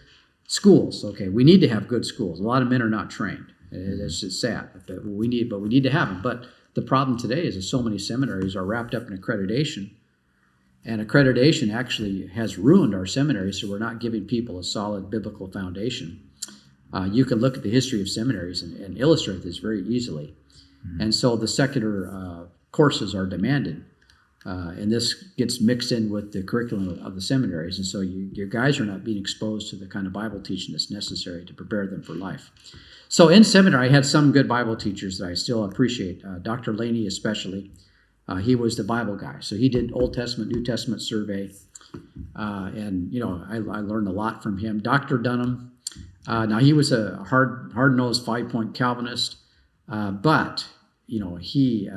B: schools, okay? We need to have good schools. A lot of men are not trained. It's just sad, but we need to have them. But the problem today is that so many seminaries are wrapped up in accreditation. And accreditation actually has ruined our seminaries, so we're not giving people a solid biblical foundation. You can look at the history of seminaries and illustrate this very easily. And so the secular courses are demanded, and this gets mixed in with the curriculum of the seminaries. And so your guys are not being exposed to the kind of Bible teaching that's necessary to prepare them for life. So in seminary, I had some good Bible teachers that I still appreciate. Dr. Laney especially. He was the Bible guy. So he did Old Testament, New Testament survey. And, I learned a lot from him. Dr. Dunham, now he was a hard-nosed 5-point Calvinist. But he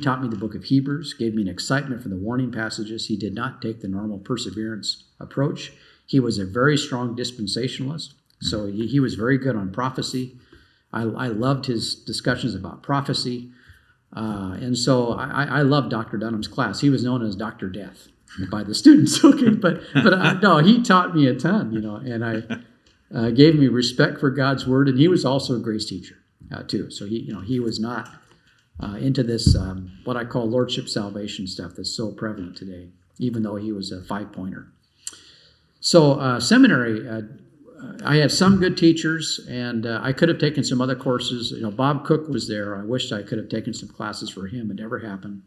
B: taught me the book of Hebrews, gave me an excitement for the warning passages. He did not take the normal perseverance approach. He was a very strong dispensationalist. So he was very good on prophecy. I loved his discussions about prophecy. And so I loved Dr. Dunham's class. He was known as Dr. Death by the students. Okay, but no, he taught me a ton, and I gave me respect for God's word, and he was also a grace teacher too. So he was not into this what I call lordship salvation stuff that's so prevalent today, even though he was a 5-pointer. So seminary, I had some good teachers, and I could have taken some other courses. Bob Cook was there. I wished I could have taken some classes for him. It never happened.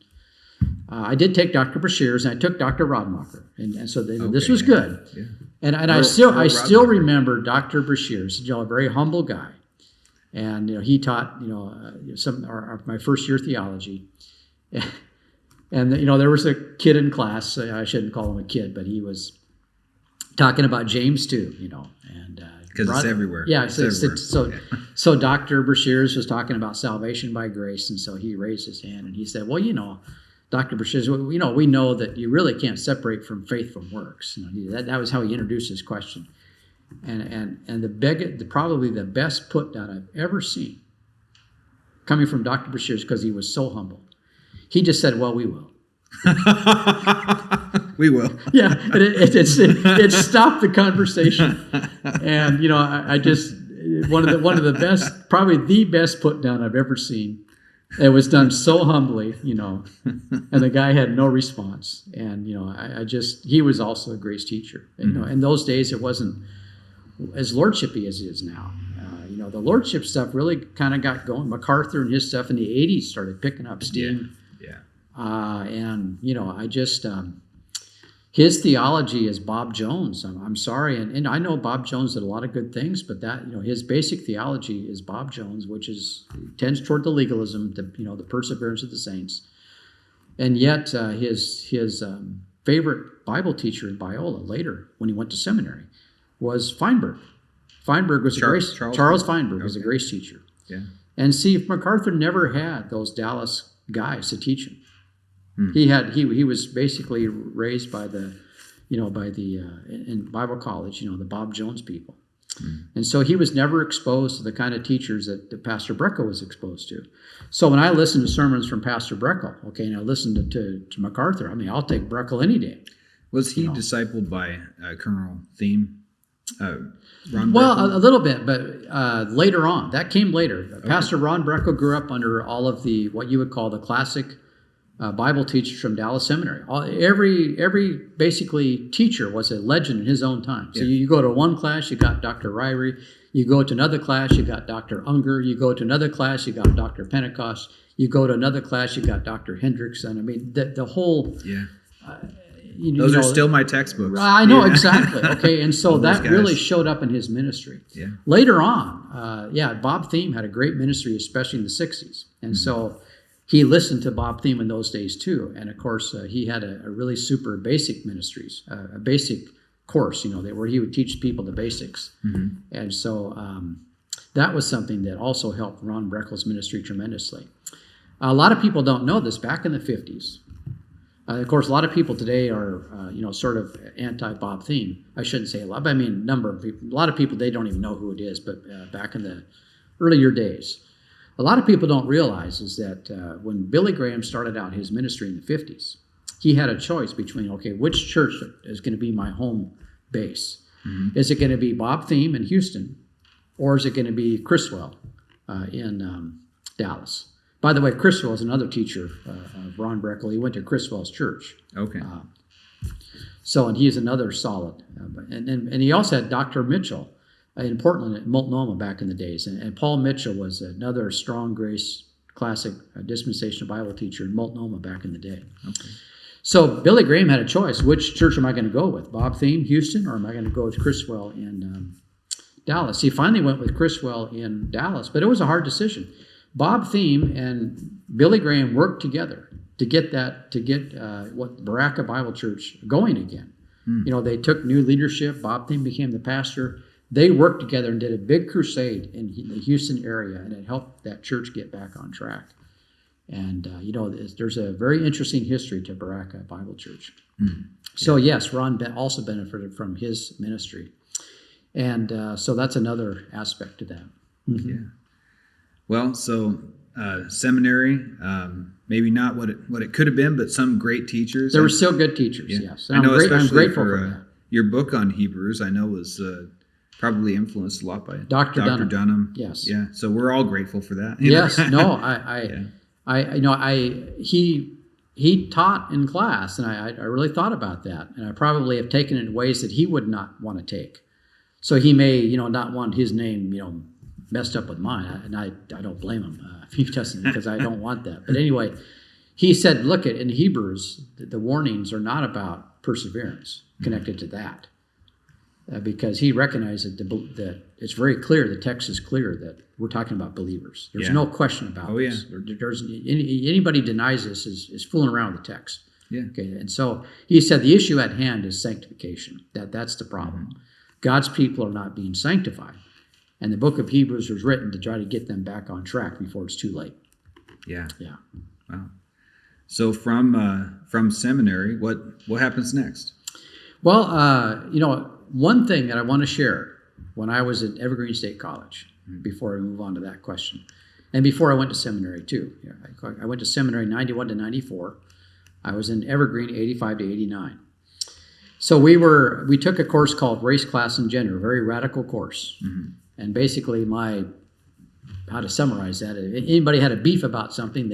B: I did take Dr. Bashir's, and I took Dr. Rodmacher, and so this was good. Yeah. And I still remember Dr. Bashir's, a very humble guy, and he taught my first year theology, and there was a kid in class. I shouldn't call him a kid, but he was talking about James 2, and
A: because it's everywhere.
B: Yeah, so Dr. Bashir's was talking about salvation by grace, and so he raised his hand and he said, "Well, Dr. Bashir's, we know that you really can't separate from faith from works." That was how he introduced his question, and probably the best put down I've ever seen, coming from Dr. Bashir's, because he was so humble. He just said, "Well, we will."
A: We will.
B: Yeah, and it stopped the conversation, and I just one of the best, probably the best put down I've ever seen. It was done so humbly, and the guy had no response, and he was also a grace teacher. And, in those days it wasn't as lordshipy as it is now. The lordship stuff really kind of got going. MacArthur and his stuff in the 80s started picking up steam.
A: Yeah.
B: And I just his theology is Bob Jones. I'm sorry, and I know Bob Jones did a lot of good things, but that his basic theology is Bob Jones, which tends toward the legalism, the perseverance of the saints, and yet his favorite Bible teacher in Biola later, when he went to seminary, was Feinberg. Feinberg was Charles Feinberg was a grace teacher.
A: Yeah,
B: and see, MacArthur never had those Dallas guys to teach him. He was basically raised by in Bible college, the Bob Jones people. And so he was never exposed to the kind of teachers that Pastor Breckel was exposed to. So when I listen to sermons from Pastor Breckel, and I listen to MacArthur, I'll take Breckel any day.
A: Was he discipled by Colonel Thiem? Ron
B: Well,
A: Breckel?
B: a little bit, but later on. That came later. Okay. Pastor Ron Breckel grew up under all of the, what you would call the classic Bible teachers from Dallas Seminary. Every basically teacher was a legend in his own time. So you go to one class, you got Dr. Ryrie. You go to another class, you got Dr. Unger. You go to another class, you got Dr. Pentecost. You go to another class, you got Dr. Hendrickson. The whole... Yeah.
A: Those are still my textbooks.
B: I know, exactly. Okay, and so that really showed up in his ministry.
A: Yeah.
B: Later on, Bob Thiem had a great ministry, especially in the 60s. And so he listened to Bob Thiem in those days too. And of course, he had a really super basic ministries, a basic course, where he would teach people the basics. And so that was something that also helped Ron Breckel's ministry tremendously. A lot of people don't know this. Back in the 50s, of course, a lot of people today are, sort of anti-Bob Thiem. I shouldn't say a lot, but a number of people. A lot of people, they don't even know who it is. But back in the earlier days, a lot of people don't realize is that when Billy Graham started out his ministry in the 50s, he had a choice between, which church is going to be my home base? Is it going to be Bob Thiem in Houston, or is it going to be Criswell in Dallas? By the way, Criswell is another teacher of Ron Breckel. He went to Criswell's church.
A: Okay.
B: And he's another solid. And he also had Dr. Mitchell in Portland at Multnomah back in the days. And Paul Mitchell was another strong grace, classic dispensational Bible teacher in Multnomah back in the day. Okay. So Billy Graham had a choice. Which church am I going to go with? Bob Thiem, Houston, or am I going to go with Criswell in Dallas? He finally went with Criswell in Dallas, but it was a hard decision. Bob Thiem and Billy Graham worked together to get what Baraka Bible Church going again. They took new leadership. Bob Thiem became the pastor. They worked together and did a big crusade in the Houston area, and it helped that church get back on track. And there's a very interesting history to Baraka Bible Church. So yes, Ron also benefited from his ministry, and so that's another aspect to that.
A: Yeah. Well, so seminary, maybe not what it could have been, but some great teachers.
B: There were still good teachers,
A: Yeah.
B: yes.
A: I know,
B: I'm grateful for that.
A: Your book on Hebrews, I know, was probably influenced a lot by
B: Dr. Dunham.
A: Yes. Yeah. So we're all grateful for that.
B: Yes. No,
A: Yeah.
B: he taught in class, and I really thought about that, and I probably have taken it in ways that he would not want to take. So he may, not want his name, messed up with mine, and I don't blame him if he doesn't, because I don't want that. But anyway, he said, look, in Hebrews, the warnings are not about perseverance connected to that, because he recognized that it's very clear, the text is clear that we're talking about believers. There's no question about this.
A: Yeah.
B: There's anybody denies this is fooling around with the text.
A: Yeah.
B: Okay, and so he said the issue at hand is sanctification. That's the problem. Mm-hmm. God's people are not being sanctified, and the book of Hebrews was written to try to get them back on track before it's too late.
A: Yeah.
B: Yeah.
A: Wow. So from seminary, what happens next?
B: Well, one thing that I want to share when I was at Evergreen State College, before I move on to that question, and before I went to seminary too. Yeah, I went to seminary 91 to 94. I was in Evergreen 85 to 89. So we took a course called Race, Class, and Gender, a very radical course. Mm-hmm. And basically how to summarize that, if anybody had a beef about something,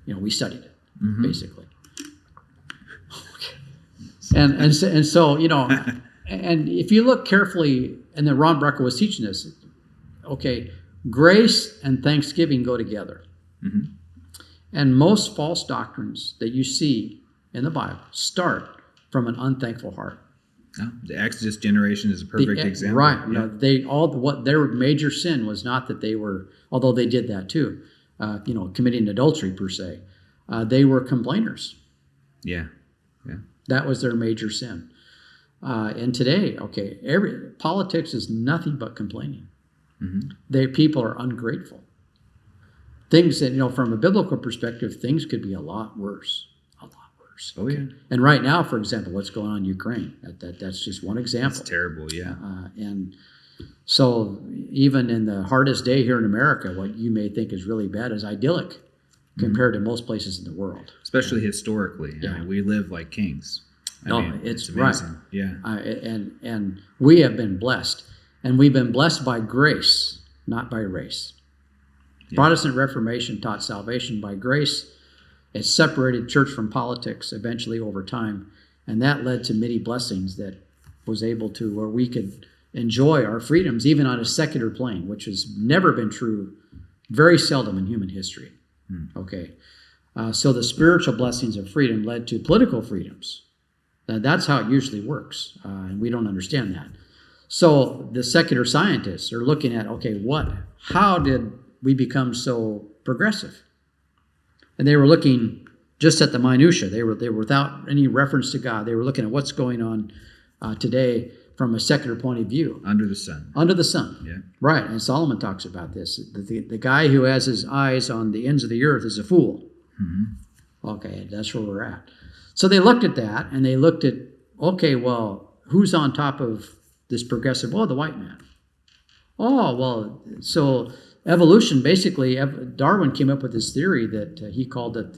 B: we studied it, basically. And so, and if you look carefully, and then Ron Breckel was teaching this, okay, grace and thanksgiving go together. Mm-hmm. And most false doctrines that you see in the Bible start from an unthankful heart.
A: Oh, the Exodus generation is a perfect example.
B: Right.
A: Yeah.
B: What their major sin was not that they were, although they did that too, committing adultery per se. They were complainers.
A: Yeah. Yeah.
B: That was their major sin. And today, politics is nothing but complaining. Mm-hmm. People are ungrateful. Things that, from a biblical perspective, things could be a lot worse.
A: Oh, yeah.
B: And right now, for example, what's going on in Ukraine, that's just one example.
A: That's terrible, yeah.
B: And so even in the hardest day here in America, what you may think is really bad is idyllic compared to most places in the world.
A: Especially historically.
B: Yeah.
A: I mean, we live like kings.
B: It's
A: amazing.
B: Right.
A: Yeah.
B: And we have been blessed. And we've been blessed by grace, not by race. Yeah. Protestant Reformation taught salvation by grace. It separated church from politics eventually over time, and that led to many blessings that was able to where we could enjoy our freedoms even on a secular plane, which has never been true, very seldom in human history. Okay, so the spiritual blessings of freedom led to political freedoms. That's how it usually works, and we don't understand that. So the secular scientists are looking at, how did we become so progressive? And they were looking just at the minutia. They were without any reference to God. They were looking at what's going on today from a secular point of view.
A: Under the sun.
B: Under the sun.
A: Yeah.
B: Right. And Solomon talks about this. The guy who has his eyes on the ends of the earth is a fool. Mm-hmm. Okay, that's where we're at. So they looked at that, and they looked at, who's on top of this progressive? Oh, the white man. So evolution, basically, Darwin came up with this theory that he called it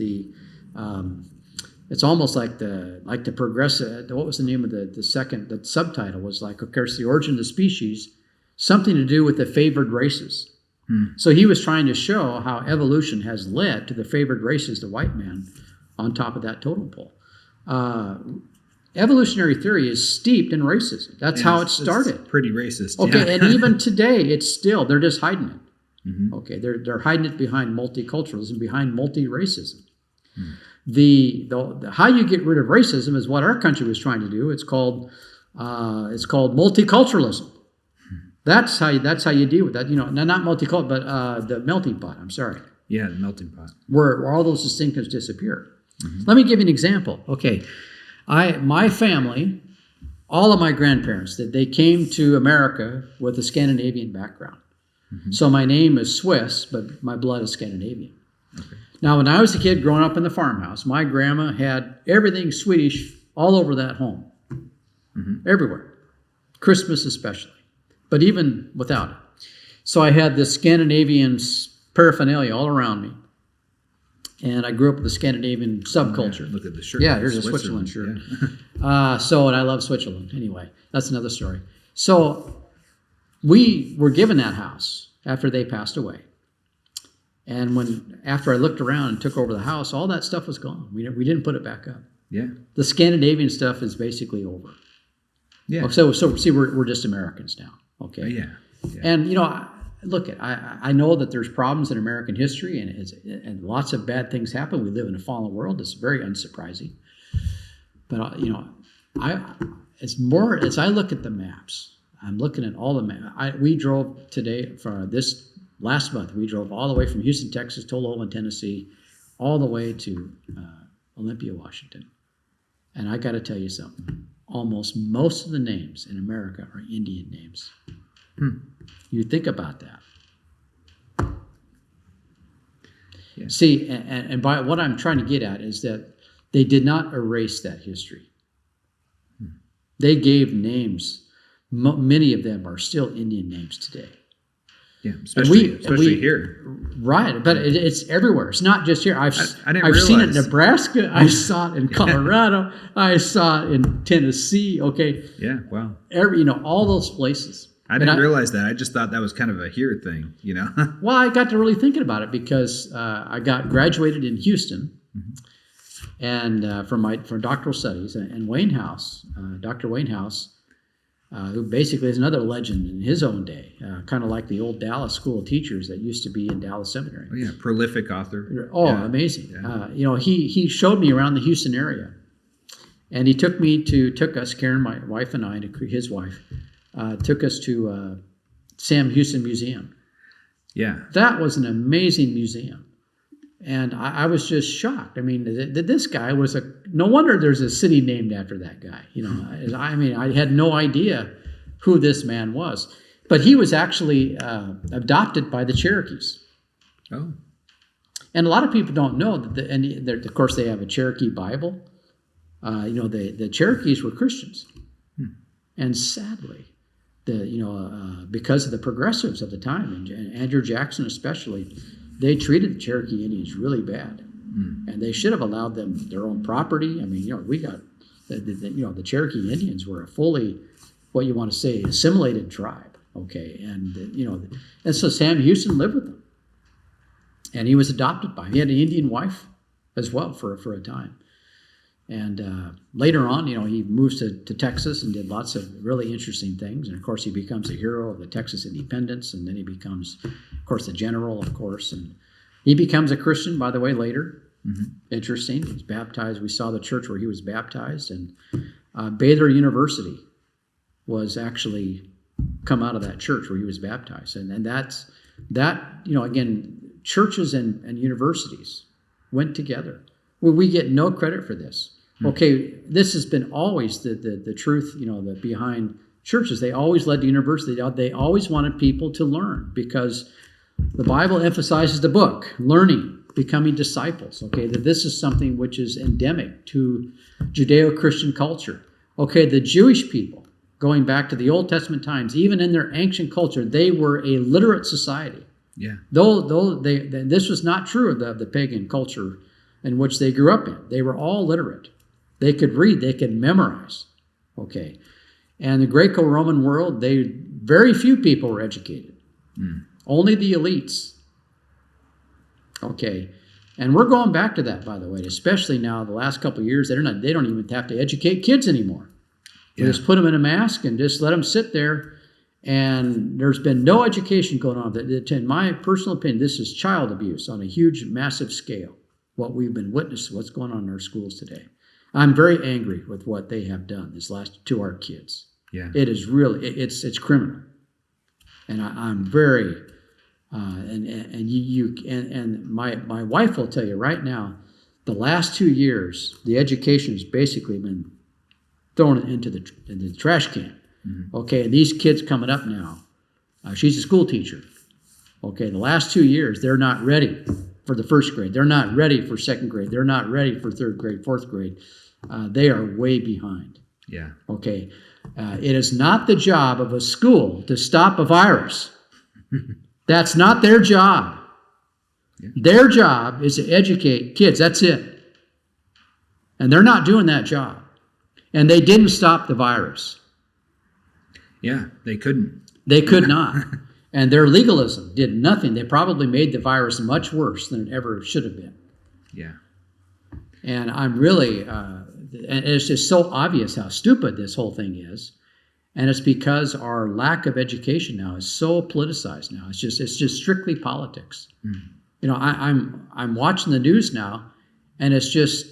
B: it's almost like the progressive, what was the name of the subtitle was like, of course, the origin of the species, something to do with the favored races. So he was trying to show how evolution has led to the favored races, the white man, on top of that totem pole. Evolutionary theory is steeped in racism. That's how it started.
A: It's pretty racist.
B: Okay,
A: yeah.
B: And even today, they're just hiding it. Mm-hmm. Okay, they're hiding it behind multiculturalism, behind multi-racism. The how you get rid of racism is what our country was trying to do. It's called multiculturalism. That's how you deal with that. Not multicultural, but the melting pot. I'm sorry.
A: Yeah, the melting pot.
B: Where all those distinctives disappear. Mm-hmm. Let me give you an example. Okay, my family, all of my grandparents, they came to America with a Scandinavian background. Mm-hmm. So my name is Swiss, but my blood is Scandinavian. Okay. Now, when I was a kid growing up in the farmhouse, my grandma had everything Swedish all over that home. Mm-hmm. Everywhere. Christmas especially. But even without it. So I had this Scandinavian paraphernalia all around me. And I grew up with the Scandinavian subculture.
A: Look at the shirt.
B: Yeah, here's a Switzerland shirt.
A: Yeah.
B: And I love Switzerland. Anyway, that's another story. So we were given that house after they passed away. And after I looked around and took over the house, all that stuff was gone. We didn't put it back up.
A: Yeah.
B: The Scandinavian stuff is basically over.
A: Yeah.
B: So see, we're just Americans now. Okay.
A: Yeah.
B: And look, I know that there's problems in American history, and lots of bad things happen. We live in a fallen world. It's very unsurprising. But as I look at the maps, I'm looking at all the maps. We drove today for this last month. We drove all the way from Houston, Texas, to Tullahoman, Tennessee, all the way to Olympia, Washington. And I got to tell you something. Almost most of the names in America are Indian names. You think about that.
A: Yeah.
B: See, and by what I'm trying to get at is that they did not erase that history. They gave names. Many of them are still Indian names today.
A: Yeah, especially here.
B: Right, but it's everywhere. It's not just here. I've seen it in Nebraska. I saw it in Colorado. I saw it in Tennessee. Okay.
A: Yeah. Wow.
B: All those places.
A: I didn't realize that. I just thought that was kind of a here thing,
B: Well, I got to really thinking about it because I graduated in Houston, and from doctoral studies, and Wayne House, Dr. Wayne House, who basically is another legend in his own day, kind of like the old Dallas School of Teachers that used to be in Dallas Seminary.
A: Oh yeah, prolific author.
B: Oh, yeah. Amazing! Yeah. He showed me around the Houston area, and he took us, Karen, my wife, and I, and his wife. Took us to Sam Houston Museum.
A: Yeah.
B: That was an amazing museum. And I was just shocked. I mean, this guy was no wonder there's a city named after that guy. I had no idea who this man was. But he was actually adopted by the Cherokees.
A: Oh.
B: And a lot of people don't know that, of course, they have a Cherokee Bible. The Cherokees were Christians. And sadly, because of the progressives of the time, and Andrew Jackson especially, they treated the Cherokee Indians really bad, and they should have allowed them their own property. I mean, we got the Cherokee Indians were a fully, what you want to say, assimilated tribe. Okay, and so Sam Houston lived with them, and he was adopted by him. He had an Indian wife as well for a time. And later on, he moves to Texas and did lots of really interesting things. And, of course, he becomes a hero of the Texas independence. And then he becomes, of course, a general, of course. And he becomes a Christian, by the way, later. Interesting. He's baptized. We saw the church where he was baptized. And Baylor University was actually come out of that church where he was baptized. And that's, again, churches and universities went together. Well, we get no credit for this. Okay, this has been always the truth, behind churches. They always led to university. They always wanted people to learn because the Bible emphasizes the book, learning, becoming disciples. Okay, that this is something which is endemic to Judeo-Christian culture. Okay, the Jewish people, going back to the Old Testament times, even in their ancient culture, they were a literate society.
A: Yeah.
B: Though this was not true of the pagan culture in which they grew up in. They were all literate. They could read, they could memorize. Okay. And the Greco-Roman world, very few people were educated. Only the elites. Okay. And we're going back to that, by the way, especially now the last couple of years. They don't even have to educate kids anymore. They just put them in a mask and just let them sit there. And there's been no education going on. In my personal opinion, this is child abuse on a huge, massive scale. What we've been witnessing, what's going on in our schools today. I'm very angry with what they have done to our kids.
A: Yeah.
B: It is really, it's criminal. And I'm very, and my wife will tell you right now, the last 2 years, the education has basically been thrown into the trash can. Okay, and these kids coming up now, she's a school teacher. Okay, the last 2 years, they're not ready for the first grade. They're not ready for second grade. They're not ready for third grade, fourth grade. They are way behind.
A: Yeah.
B: Okay. It is not the job of a school to stop a virus. That's not their job.
A: Yeah.
B: Their job is to educate kids. That's it. And they're not doing that job. And they didn't stop the virus.
A: Yeah, they couldn't.
B: They could not. And their legalism did nothing. They probably made the virus much worse than it ever should have been.
A: Yeah.
B: And I'm really, and it's just so obvious how stupid this whole thing is. And it's because our lack of education now is so politicized now. It's just strictly politics. You know, I'm watching the news now, and it's just,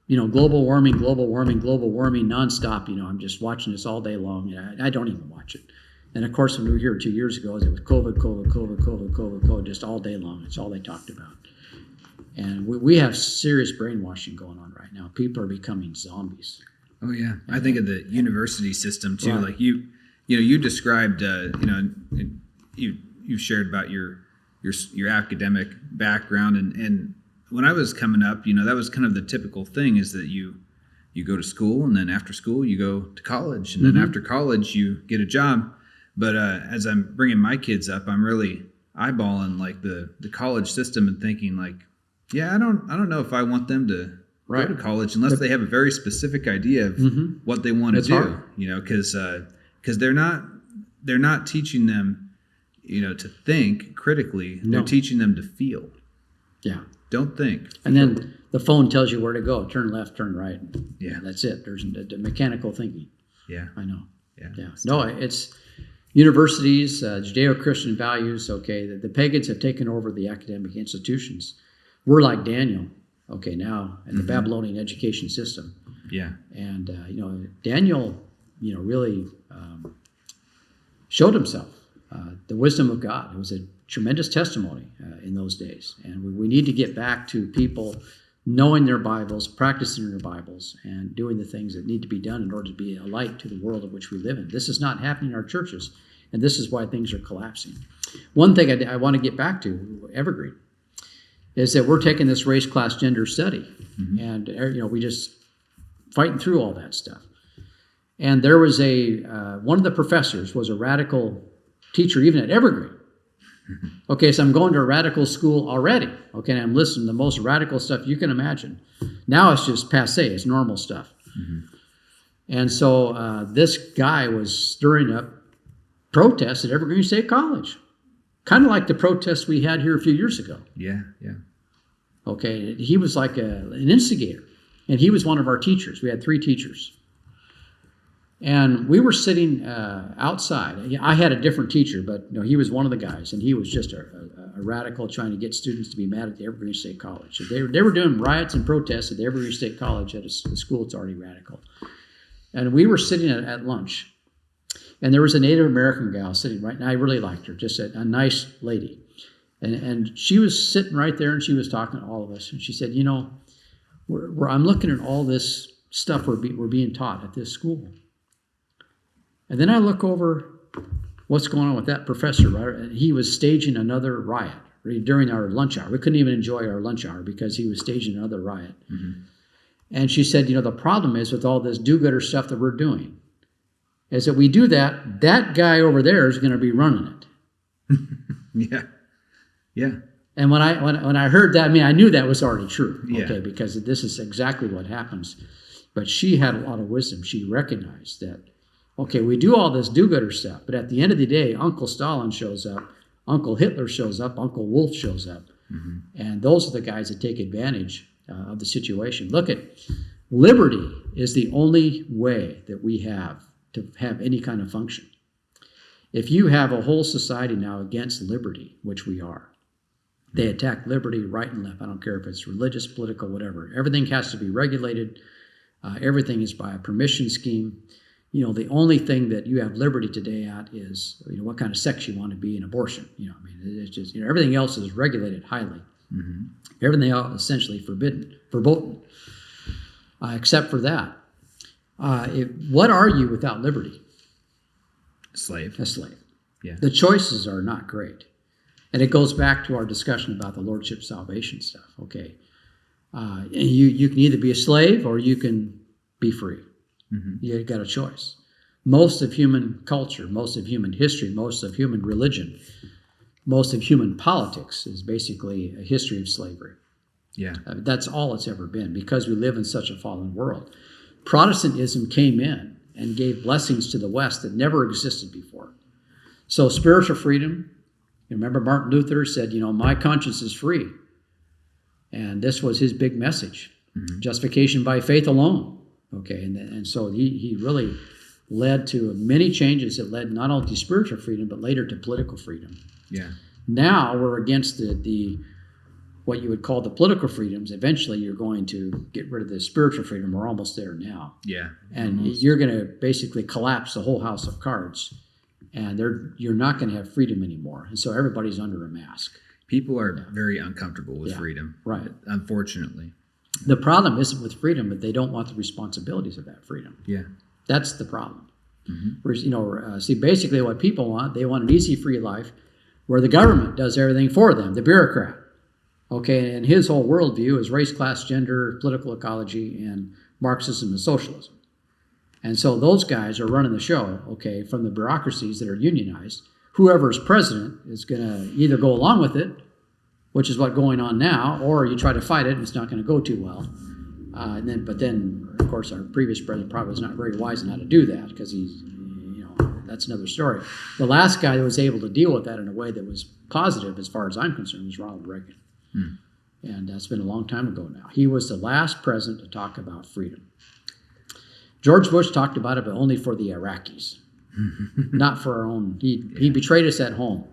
B: you know, global warming nonstop. You know, I'm just watching this all day long. And I don't even watch it. And of course, when we were here 2 years ago, it was COVID, just all day long. It's all they talked about. And we have serious brainwashing going on right now. People are becoming zombies.
A: Oh yeah, I think of the university system too.
B: Right.
A: Like you described, you shared about your academic background, and when I was coming up, you know, that was kind of the typical thing, is that you go to school, and then after school you go to college, and then after college you get a job. But as I'm bringing my kids up, I'm really eyeballing like the college system and thinking like, yeah, I don't know if I want them to go to college unless they have a very specific idea of what they want to do. Hard. You know, because they're not teaching them, you know, to think critically. No. They're teaching them to feel. Yeah. Don't think.
B: And then the phone tells you where to go. Turn left, turn right.
A: Yeah.
B: That's it. There's the mechanical thinking.
A: Yeah.
B: I know.
A: Yeah.
B: No, it's universities, Judeo-Christian values. Okay, the pagans have taken over the academic institutions. We're like Daniel. Okay, now in the Babylonian education system.
A: Yeah.
B: And you know, Daniel, you know, really showed himself the wisdom of God. It was a tremendous testimony in those days. And we need to get back to people knowing their Bibles, practicing their Bibles, and doing the things that need to be done in order to be a light to the world in which we live in. This is not happening in our churches, and this is why things are collapsing. One thing I want to get back to, Evergreen, is that we're taking this race, class, gender study, and you know, we just fighting through all that stuff. And there was one of the professors was a radical teacher, even at Evergreen. Okay, so I'm going to a radical school already. Okay, and I'm listening to the most radical stuff you can imagine. Now it's just passé, it's normal stuff. And so this guy was stirring up protests at Evergreen State College. Kind of like the protests we had here a few years ago.
A: Yeah.
B: Okay, he was like an instigator, and he was one of our teachers. We had 3 teachers. And we were sitting outside. I had a different teacher, but you know, he was one of the guys, and he was just a radical trying to get students to be mad at the Evergreen State College. So they were doing riots and protests at the Evergreen State College at a school that's already radical. And we were sitting at lunch, and there was a Native American gal sitting right now. I really liked her, just a nice lady. And she was sitting right there, and she was talking to all of us. And she said, you know, I'm looking at all this stuff we're being taught at this school. And then I look over what's going on with that professor, right? And he was staging another riot during our lunch hour. We couldn't even enjoy our lunch hour because he was staging another riot. And she said, you know, the problem is with all this do-gooder stuff that we're doing is that we do that guy over there is going to be running
A: it. Yeah.
B: And when I heard that, I mean, I knew that was already true, okay,
A: Yeah.
B: because this is exactly what happens. But she had a lot of wisdom. She recognized that, okay, we do all this do-gooder stuff, but at the end of the day, Uncle Stalin shows up, Uncle Hitler shows up, Uncle Wolf shows up. And those are the guys that take advantage of the situation. Look at, liberty is the only way that we have to have any kind of function. If you have a whole society now against liberty, which we are, they attack liberty right and left. I don't care if it's religious, political, whatever. Everything has to be regulated. Everything is by a permission scheme. You know, the only thing that you have liberty today at is, you know, what kind of sex you want to be in abortion. You know, I mean, it's just, you know, everything else is regulated highly. Everything else is essentially verboten, except for that. What are you without liberty?
A: A slave.
B: A slave.
A: Yeah.
B: The choices are not great. And it goes back to our discussion about the lordship salvation stuff. Okay. You can either be a slave or you can be free. You got a choice. Most of human culture, most of human history, most of human religion most of human politics is basically a history of slavery.
A: Yeah.
B: That's all it's ever been, because we live in such a fallen world. Protestantism came in and gave blessings to the West that never existed before. So spiritual freedom, remember Martin Luther said, my conscience is free. And this was his big message. Mm-hmm. Justification by faith alone. Okay, and so he really led to many changes that led not only to spiritual freedom, but later to political freedom.
A: Yeah.
B: Now we're against the what you would call the political freedoms. Eventually you're going to get rid of the spiritual freedom. We're almost there now.
A: Yeah.
B: And you're going to basically collapse the whole house of cards, and you're not going to have freedom anymore. And so everybody's under a mask.
A: People are very uncomfortable with freedom.
B: Right.
A: Unfortunately.
B: The problem isn't with freedom, but they don't want the responsibilities of that freedom.
A: Yeah.
B: That's the problem.
A: Mm-hmm.
B: See, basically what people want, they want an easy, free life where the government does everything for them, the bureaucrat. Okay, and his whole worldview is race, class, gender, political ecology, and Marxism and socialism. And so those guys are running the show, okay, from the bureaucracies that are unionized. Whoever's president is going to either go along with it, which is what's going on now, or you try to fight it and it's not going to go too well. But then, of course, our previous president probably was not very wise in how to do that, because that's another story. The last guy that was able to deal with that in a way that was positive, as far as I'm concerned, was Ronald Reagan. And that's been a long time ago now. He was the last president to talk about freedom. George Bush talked about it, but only for the Iraqis, not for our own. He betrayed us at home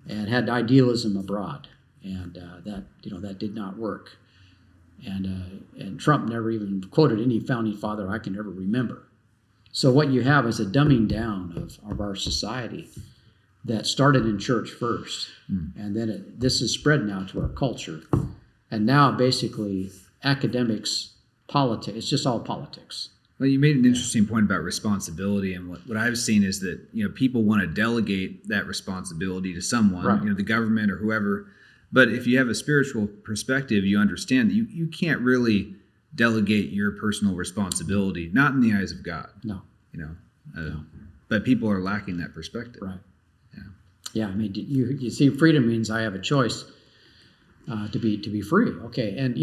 B: and had idealism abroad, and that did not work. And Trump never even quoted any founding father I can ever remember. So what you have is a dumbing down of our society that started in church first, and then this is spread now to our culture, and now basically academics, politics, it's just all politics.
A: Well, you made an interesting point about responsibility, and what I've seen is that people want to delegate that responsibility to someone,
B: right.
A: The government or whoever. But if you have a spiritual perspective, you understand that you can't really delegate your personal responsibility, not in the eyes of God.
B: No.
A: No. But people are lacking that perspective.
B: Right.
A: Yeah.
B: Yeah. I mean, you see, freedom means I have a choice to be free. Okay. And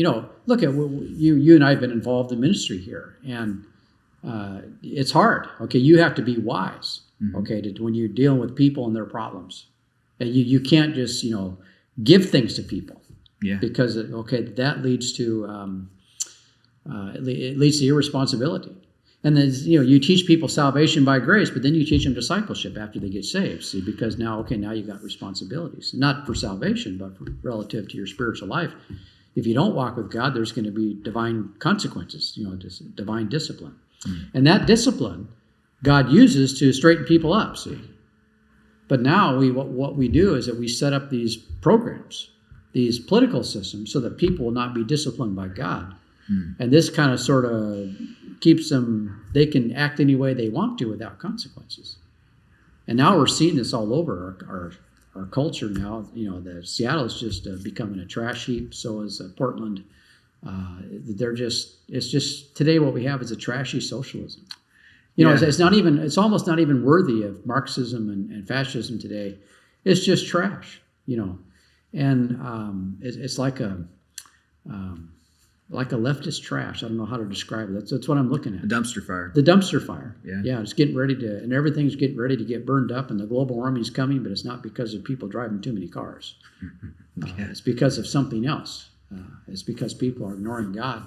B: look at you and I have been involved in ministry here, and it's hard. Okay, you have to be wise. Mm-hmm. Okay, when you're dealing with people and their problems, and you can't just give things to people.
A: Yeah.
B: Because that leads to it leads to irresponsibility. And then you teach people salvation by grace, but then you teach them discipleship after they get saved. See, because now you got responsibilities, not for salvation, but relative to your spiritual life. If you don't walk with God, there's going to be divine consequences, divine discipline. Mm-hmm. And that discipline God uses to straighten people up, see. But now what we do is that we set up these programs, these political systems, so that people will not be disciplined by God. Mm. And this kind of sort of keeps them, they can act any way they want to without consequences. And now we're seeing this all over our culture now. That Seattle is just becoming a trash heap. So is Portland. It's just today what we have is a trashy socialism. It's almost not even worthy of Marxism and fascism today. It's just trash, and it's like a leftist trash. I don't know how to describe it. That's what I'm looking at.
A: A dumpster fire.
B: The dumpster fire.
A: Yeah.
B: It's getting ready and everything's getting ready to get burned up, and the global warming is coming, but it's not because of people driving too many cars. It's because of something else. It's because people are ignoring God,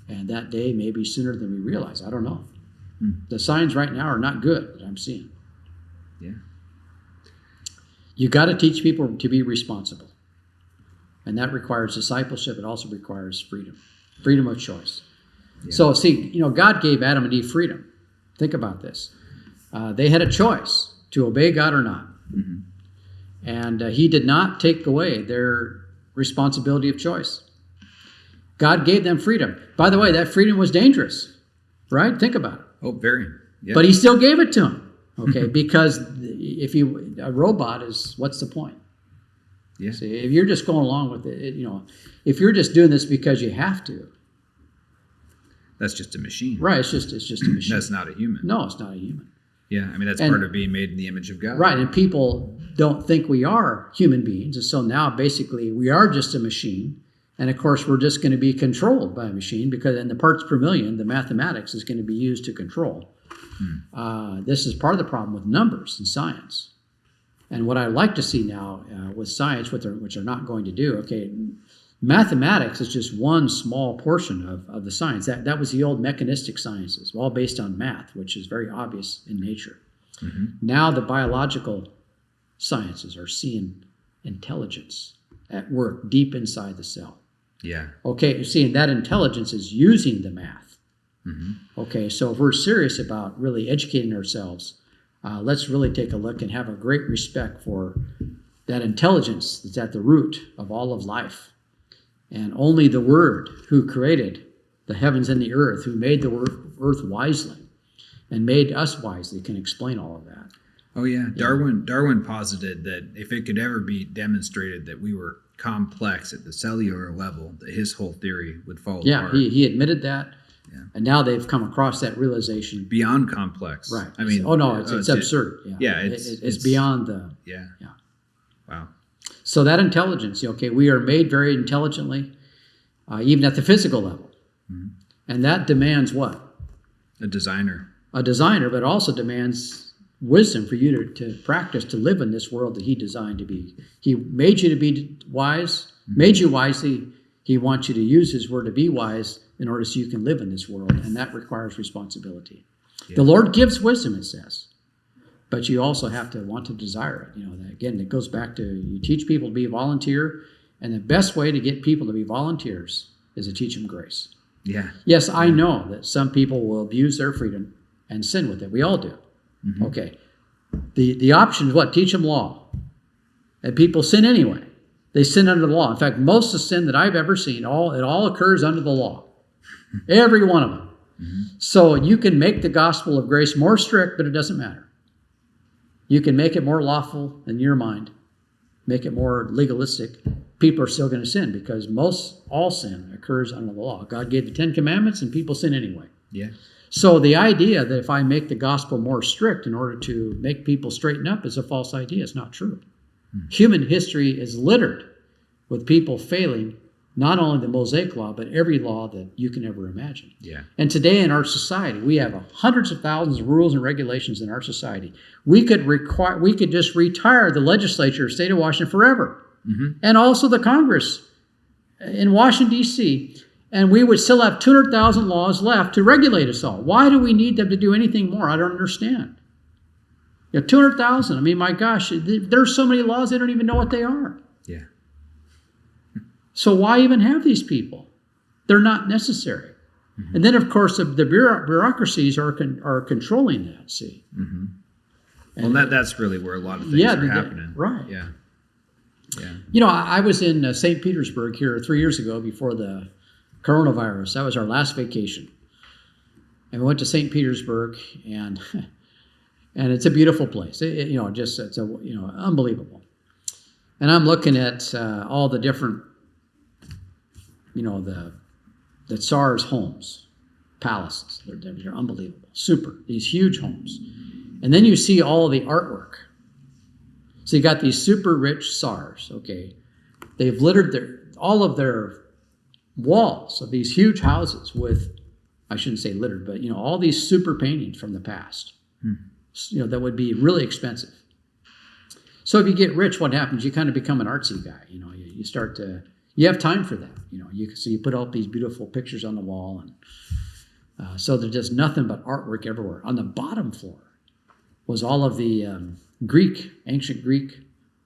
B: and that day may be sooner than we realize. I don't know. The signs right now are not good that I'm seeing.
A: Yeah.
B: You got to teach people to be responsible. And that requires discipleship. It also requires freedom of choice. Yeah. So see, God gave Adam and Eve freedom. Think about this. They had a choice to obey God or not. Mm-hmm. And he did not take away their responsibility of choice. God gave them freedom. By the way, that freedom was dangerous, right? Think about it.
A: Oh, very. Yep.
B: But he still gave it to them, okay? Because a robot is, what's the point?
A: Yeah.
B: See, if you're just going along with it, if you're just doing this because you have to.
A: That's just a machine.
B: Right, it's just a machine.
A: That's not a human.
B: No, it's not a human.
A: Yeah, I mean, that's
B: And-
A: part of being made in the image of God.
B: Right, and people don't think we are human beings, and so now basically we are just a machine, and of course we're just going to be controlled by a machine because in the parts per million, the mathematics is going to be used to control. This is part of the problem with numbers in science. And what I like to see now with science, which they're not going to do, okay, mathematics is just one small portion of the science. That was the old mechanistic sciences, all based on math, which is very obvious in nature.
A: Mm-hmm.
B: Now the biological sciences are seeing intelligence at work deep inside the cell.
A: Yeah.
B: Okay, you see, and that intelligence is using the math.
A: Mm-hmm.
B: Okay, so if we're serious about really educating ourselves, let's really take a look and have a great respect for that intelligence that's at the root of all of life. And only the Word who created the heavens and the earth, who made the earth wisely and made us wisely, can explain all of that.
A: Oh yeah, Darwin posited that if it could ever be demonstrated that we were complex at the cellular level, that his whole theory would fall apart.
B: Yeah, he admitted that.
A: Yeah.
B: And now they've come across that realization.
A: Beyond complex.
B: Right.
A: I mean,
B: it's absurd.
A: Yeah,
B: it's beyond the.
A: Yeah.
B: Yeah.
A: Wow.
B: So that intelligence, okay, we are made very intelligently, even at the physical level.
A: Mm-hmm.
B: And that demands what?
A: A designer.
B: A designer, but also demands wisdom for you to practice, to live in this world that he designed to be. He made you to be wise, made you wisely. He wants you to use his word to be wise in order so you can live in this world, and that requires responsibility. Yeah. The Lord gives wisdom, it says, but you also have to want to desire it. You know, again, it goes back to you teach people to be a volunteer, and the best way to get people to be volunteers is to teach them grace.
A: Yeah.
B: Yes, I know that some people will abuse their freedom and sin with it. We all do. Mm-hmm. Okay. The option is what? Teach them law. And people sin anyway. They sin under the law. In fact, most of the sin that I've ever seen, it all occurs under the law. Every one of them. Mm-hmm. So you can make the gospel of grace more strict, but it doesn't matter. You can make it more lawful in your mind, make it more legalistic. People are still going to sin because all sin occurs under the law. God gave the 10 Commandments and people sin anyway.
A: Yeah.
B: So the idea that if I make the gospel more strict in order to make people straighten up is a false idea. It's not true. Human history is littered with people failing not only the Mosaic law, but every law that you can ever imagine.
A: Yeah.
B: And today in our society, we have hundreds of thousands of rules and regulations in our society. We could just retire the legislature of the state of Washington forever, and also the Congress in Washington, D.C., and we would still have 200,000 laws left to regulate us all. Why do we need them to do anything more? I don't understand. 200,000. I mean, my gosh, there's so many laws, they don't even know what they are.
A: Yeah.
B: So why even have these people? They're not necessary. Mm-hmm. And then, of course, the bureaucracies are controlling that, see.
A: Mm-hmm. Well, that's really where a lot of things are happening.
B: Right.
A: Yeah. Yeah.
B: You know, I was in St. Petersburg here 3 years ago before the coronavirus. That was our last vacation. And we went to St. Petersburg, and it's a beautiful place. It's unbelievable. And I'm looking at all the different, the Tsar's homes, palaces. They're unbelievable, super. These huge homes, and then you see all the artwork. So you got these super rich Tsars. Okay, they've littered all of their walls of these huge houses with, I shouldn't say littered, but all these super paintings from the past. That would be really expensive. So if you get rich, what happens? You kind of become an artsy guy. You start to, you have time for that. So you put all these beautiful pictures on the wall, and so there's just nothing but artwork everywhere. On the bottom floor was all of the ancient Greek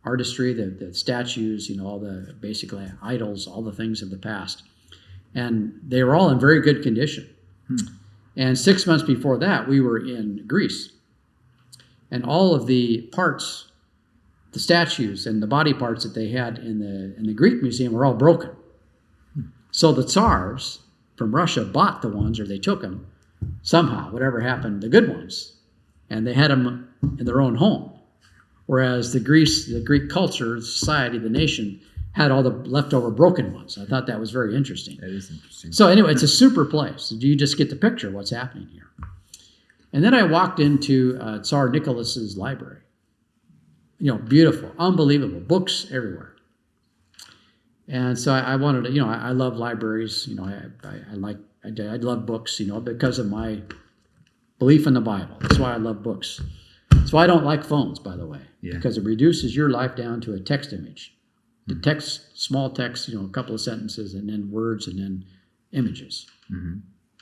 B: artistry, the statues, all the basically idols, all the things of the past, and they were all in very good condition. And 6 months before that, we were in Greece. And all of the parts, the statues and the body parts that they had in the Greek museum were all broken. So the Tsars from Russia bought the ones, or they took them somehow, whatever happened, the good ones, and they had them in their own home. Whereas the Greek culture, the society, the nation had all the leftover broken ones. I thought that was very interesting.
A: That is interesting.
B: So anyway, it's a super place. You just get the picture of what's happening here. And then I walked into Tsar Nicholas's library. Beautiful, unbelievable, books everywhere. And so I wanted to, I love libraries. I love books, because of my belief in the Bible. That's why I love books. That's why I don't like phones, by the way, because it reduces your life down to a text image. The text, small text, a couple of sentences, and then words, and then images. Mm-hmm.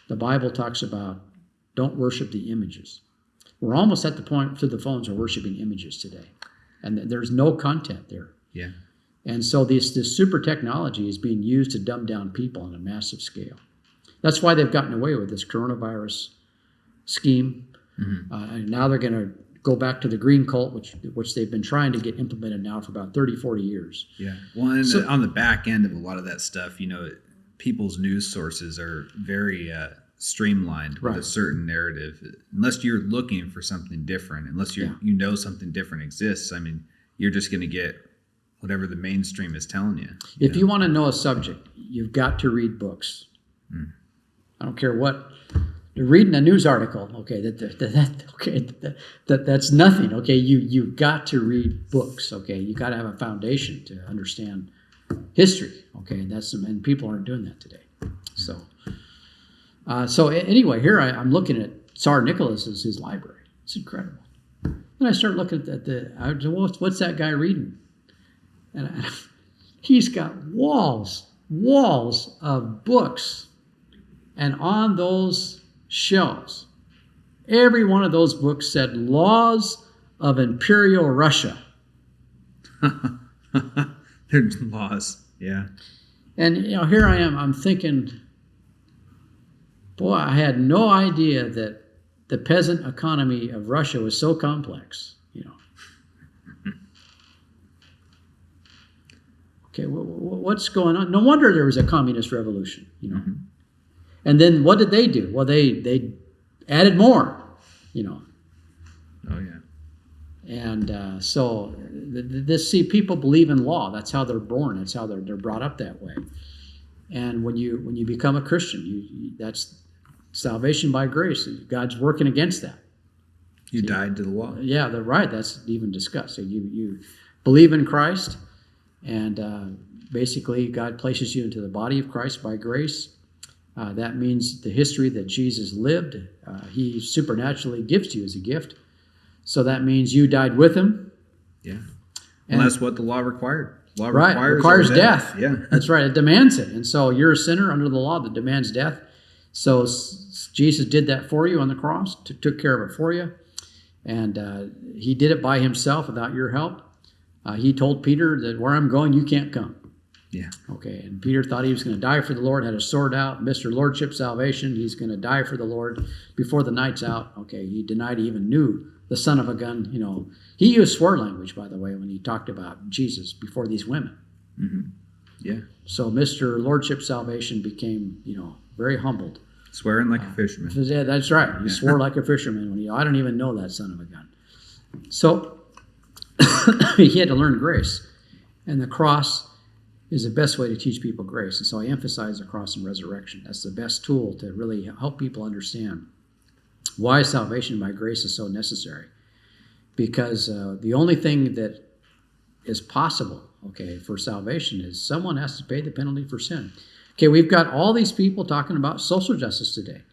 B: The Bible talks about don't worship the images. We're almost at the point through the phones are worshiping images today, and there's no content there.
A: Yeah.
B: And so this super technology is being used to dumb down people on a massive scale. That's why they've gotten away with this coronavirus scheme. Mm-hmm. And now they're going to go back to the green cult, which they've been trying to get implemented now for about 30, 40 years.
A: Yeah. Well, and on the back end of a lot of that stuff, people's news sources are very streamlined with a certain narrative. Unless you're looking for something different, unless you know something different exists, you're just going to get whatever the mainstream is telling you.
B: If you want to know a subject, you've got to read books. Mm. I don't care what. You're reading a news article, okay, that's nothing, okay? You've got to read books, okay? You got to have a foundation to understand history, okay? And people aren't doing that today. So anyway, here I'm looking at Tsar Nicholas's his library. It's incredible. Then I start looking at what's that guy reading? And he's got walls of books, and on those shelves, every one of those books said laws of imperial Russia.
A: There's laws, yeah.
B: And here I am, I'm thinking, boy, I had no idea that the peasant economy of Russia was so complex. Okay, what's going on? No wonder there was a communist revolution, Mm-hmm. And then what did they do? Well, they added more, Oh,
A: yeah.
B: And so people believe in law. That's how they're born. That's how they're brought up that way. And when you become a Christian, that's salvation by grace. God's working against that.
A: You died to the law.
B: Yeah, they're right. That's even discussed. So you believe in Christ, and basically God places you into the body of Christ by grace. That means the history that Jesus lived, he supernaturally gives to you as a gift. So that means you died with him.
A: Yeah. And that's what the law required. Law
B: requires death.
A: Yeah.
B: That's right. It demands it. And so you're a sinner under the law that demands death. So Jesus did that for you on the cross, took care of it for you. And he did it by himself without your help. He told Peter that where I'm going, you can't come.
A: Yeah.
B: Okay, and Peter thought he was going to die for the Lord, had a sword out, Mr. Lordship salvation. He's going to die for the Lord before the night's out. Okay, he denied he even knew the son of a gun. He used swear language, by the way, when he talked about Jesus before these women.
A: Mm-hmm. Yeah.
B: So Mr. Lordship salvation became, very humbled.
A: Swearing like a fisherman.
B: Yeah, that's right. He swore like a fisherman when I don't even know that son of a gun. So he had to learn grace, and the cross is the best way to teach people grace. And so I emphasize the cross and resurrection. That's the best tool to really help people understand why salvation by grace is so necessary. Because the only thing that is possible, for salvation is someone has to pay the penalty for sin. Okay, we've got all these people talking about social justice today.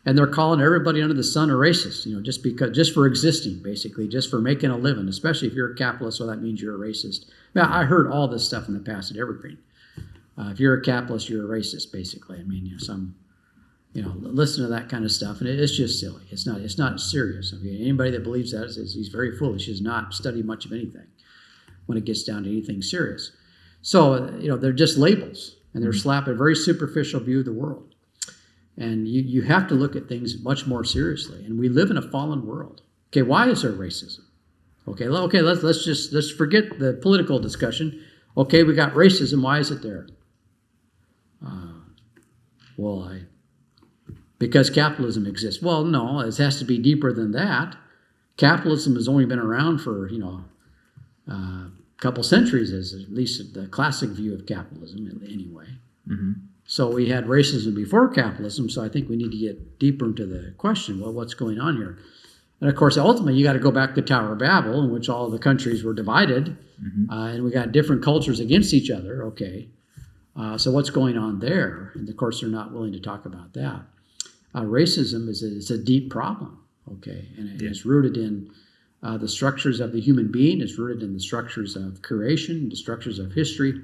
B: And they're calling everybody under the sun a racist, just for existing, basically, just for making a living, especially if you're a capitalist, well, that means you're a racist. Now, I heard all this stuff in the past at Evergreen. If you're a capitalist, you're a racist, basically. Listen to that kind of stuff, and it's just silly. It's not serious. Anybody that believes that he's very foolish. He's not studied much of anything when it gets down to anything serious. So, they're just labels, and they're slapping a very superficial view of the world. And you have to look at things much more seriously. And we live in a fallen world. Okay, why is there racism? Okay, let's forget the political discussion. Okay, we got racism. Why is it there? Because capitalism exists. Well, no, it has to be deeper than that. Capitalism has only been around for a couple centuries, as at least the classic view of capitalism, anyway. Mm-hmm. So we had racism before capitalism, so I think we need to get deeper into the question, well, what's going on here? And of course, ultimately, you got to go back to Tower of Babel, in which all of the countries were divided, and we got different cultures against each other, okay. So what's going on there? And of course, they're not willing to talk about that. Racism is a deep problem, okay, and it's rooted in the structures of the human being. It's rooted in the structures of creation, the structures of history,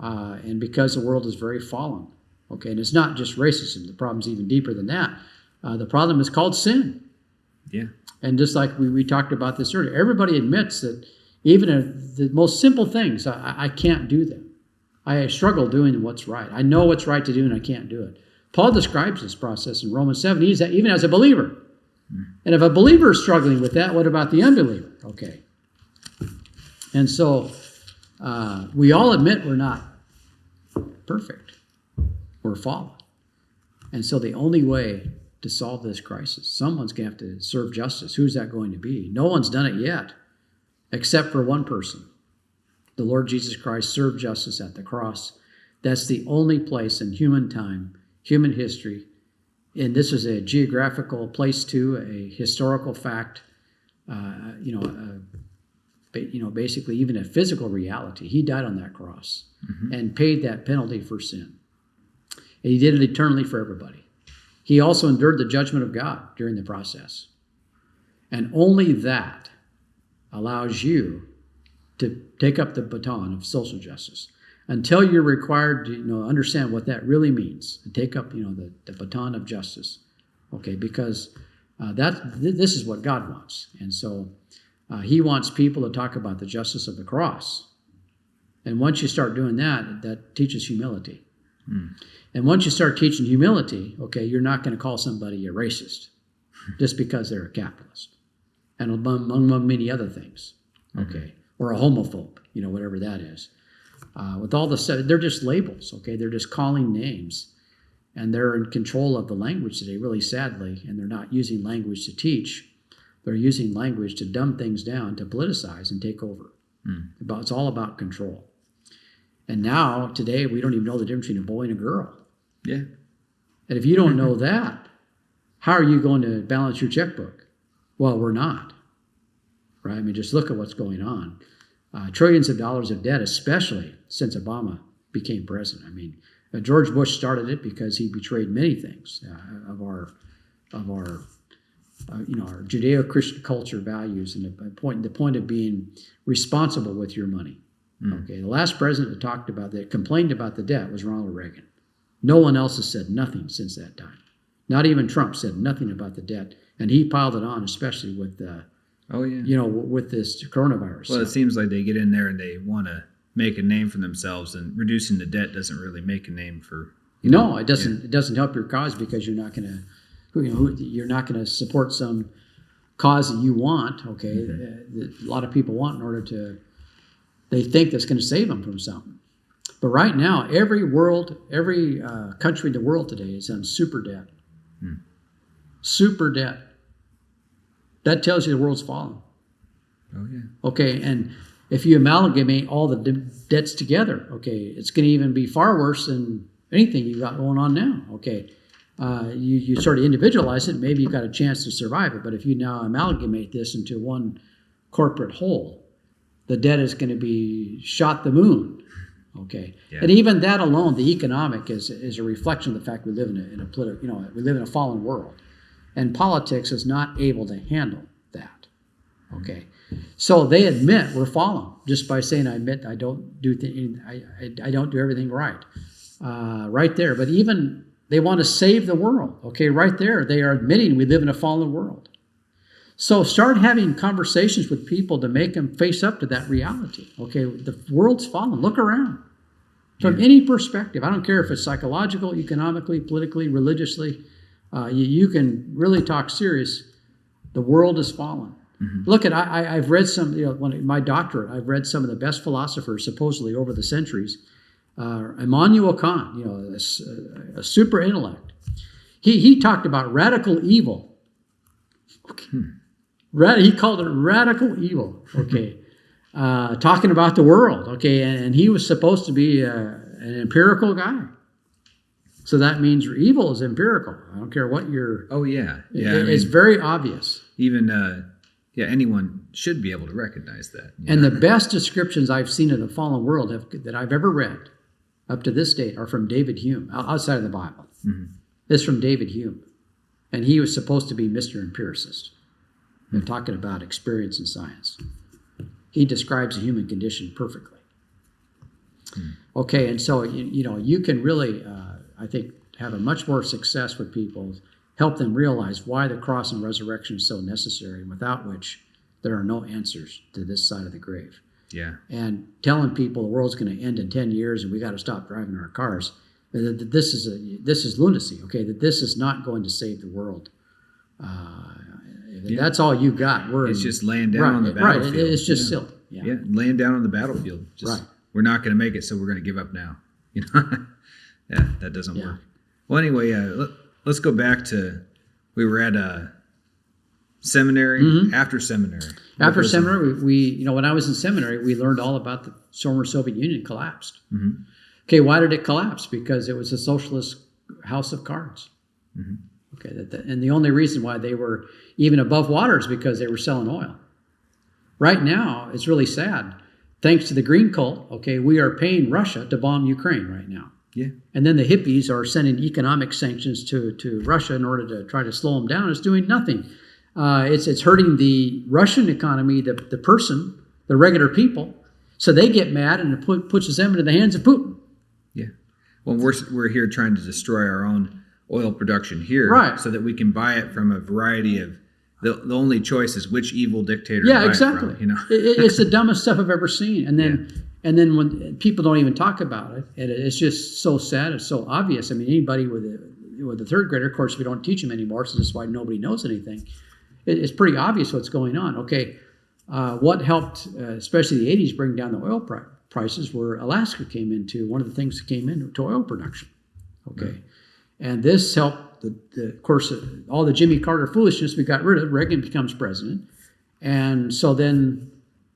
B: and because the world is very fallen, okay, and it's not just racism. The problem's even deeper than that. The problem is called sin.
A: Yeah.
B: And just like we talked about this earlier, everybody admits that even the most simple things, I can't do them. I struggle doing what's right. I know what's right to do, and I can't do it. Paul describes this process in Romans 7, even as a believer. And if a believer is struggling with that, what about the unbeliever? Okay. And so we all admit we're not perfect. We're fallen. And so the only way to solve this crisis, someone's going to have to serve justice. Who's that going to be? No one's done it yet, except for one person. The Lord Jesus Christ served justice at the cross. That's the only place in human time, human history, and this is a geographical place too, a historical fact, basically even a physical reality. He died on that cross and paid that penalty for sin. And he did it eternally for everybody. He also endured the judgment of God during the process. And only that allows you to take up the baton of social justice. Until you're required to understand what that really means and take up the baton of justice, okay? Because this is what God wants, and so He wants people to talk about the justice of the cross. And once you start doing that, that teaches humility. And once you start teaching humility, okay, you're not going to call somebody a racist just because they're a capitalist, and among many other things, okay, or a homophobe, whatever that is. With all the stuff, they're just labels, okay? They're just calling names, and they're in control of the language today, really sadly, and they're not using language to teach. They're using language to dumb things down, to politicize and take over. It's all about control. And now, today, we don't even know the difference between a boy and a girl.
A: Yeah.
B: And if you don't know that, how are you going to balance your checkbook? Well, we're not, right? I mean, just look at what's going on. Trillions of dollars of debt, especially since Obama became president. I mean, George Bush started it because he betrayed many things of our Judeo-Christian culture values, and the point of being responsible with your money. Okay, the last president that talked about that, complained about the debt, was Ronald Reagan. No one else has said nothing since that time. Not even Trump said nothing about the debt, and he piled it on, especially with with this coronavirus.
A: Well, it seems like they get in there and they want to make a name for themselves, and reducing the debt doesn't really make a name for.
B: No, it doesn't. It doesn't help your cause, because you're not going to, you're not going to support some cause that you want. Okay, that a lot of people want in order to. They think that's going to save them from something. But right now, every country in the world today is on super debt. Super debt. That tells you the world's fallen.
A: Oh, yeah. Okay,
B: and if you amalgamate all the debts together, okay, it's going to even be far worse than anything you've got going on now. Okay, you sort of individualize it, maybe you've got a chance to survive it. But if you now amalgamate this into one corporate whole, the debt is going to be shot the moon. Okay, and even that alone, the economic is a reflection of the fact we live in a political, we live in a fallen world, and politics is not able to handle that. Okay, so they admit we're fallen just by saying, I admit I don't do I don't do everything right, right there. But even they want to save the world. Okay, right there they are admitting we live in a fallen world. So start having conversations with people to make them face up to that reality. Okay, the world's fallen. Look around. From any perspective. I don't care if it's psychological, economically, politically, religiously. You can really talk serious. The world is fallen. Look at, I've read some, my doctorate, I've read some of the best philosophers supposedly over the centuries. Immanuel Kant, a super intellect. He talked about radical evil. Okay. He called it radical evil, okay, talking about the world, okay, and he was supposed to be an empirical guy, So that means evil is empirical. I don't care what you're...
A: Oh, yeah. Yeah.
B: It's very obvious.
A: Even, anyone should be able to recognize that.
B: And the best descriptions I've seen of the fallen world that I've ever read up to this date are from David Hume, outside of the Bible.
A: Mm-hmm.
B: This is from David Hume. And he was supposed to be Mr. Empiricist. And talking about experience in science. He describes the human condition perfectly. Okay, and so, you can really, I think, have a much more success with people, help them realize why the cross and resurrection is so necessary, without which there are no answers to this side of the grave.
A: Yeah.
B: And telling people the world's going to end in 10 years and we got to stop driving our cars, that this is lunacy, okay, that this is not going to save the world. That's all you got.
A: It's just laying down on the battlefield.
B: Right, it's just silly.
A: Yeah, laying down on the battlefield. Just, we're not going to make it, so we're going to give up now. Yeah, that doesn't work. Well, anyway, let's go back to, we were at seminary, after seminary.
B: After seminary, we when I was in seminary, we learned all about the former Soviet Union collapsed. Mm-hmm. Okay, why did it collapse? Because it was a socialist house of cards. Mm-hmm. Okay, and the only reason why they were even above water is because they were selling oil. Right now, it's really sad. Thanks to the green cult, okay, we are paying Russia to bomb Ukraine right now.
A: Yeah.
B: And then the hippies are sending economic sanctions to Russia in order to try to slow them down. It's doing nothing. It's hurting the Russian economy, the person, the regular people. So they get mad and it pushes them into the hands of Putin.
A: Yeah. Well, we're here trying to destroy our own oil production here,
B: right,
A: so that we can buy it from a variety of. The only choice is which evil dictator.
B: Yeah,
A: to buy
B: exactly.
A: It from,
B: it's the dumbest stuff I've ever seen. And then when people don't even talk about it, and it's just so sad. It's so obvious. I mean, anybody with a third grader, of course, we don't teach them anymore, so that's why nobody knows anything. It's pretty obvious what's going on. Okay, what helped, especially the '80s, bring down the oil prices? Where Alaska came into one of the things that came into oil production. Okay, right. And this helped. Of course, all the Jimmy Carter foolishness we got rid of. Reagan becomes president. And so then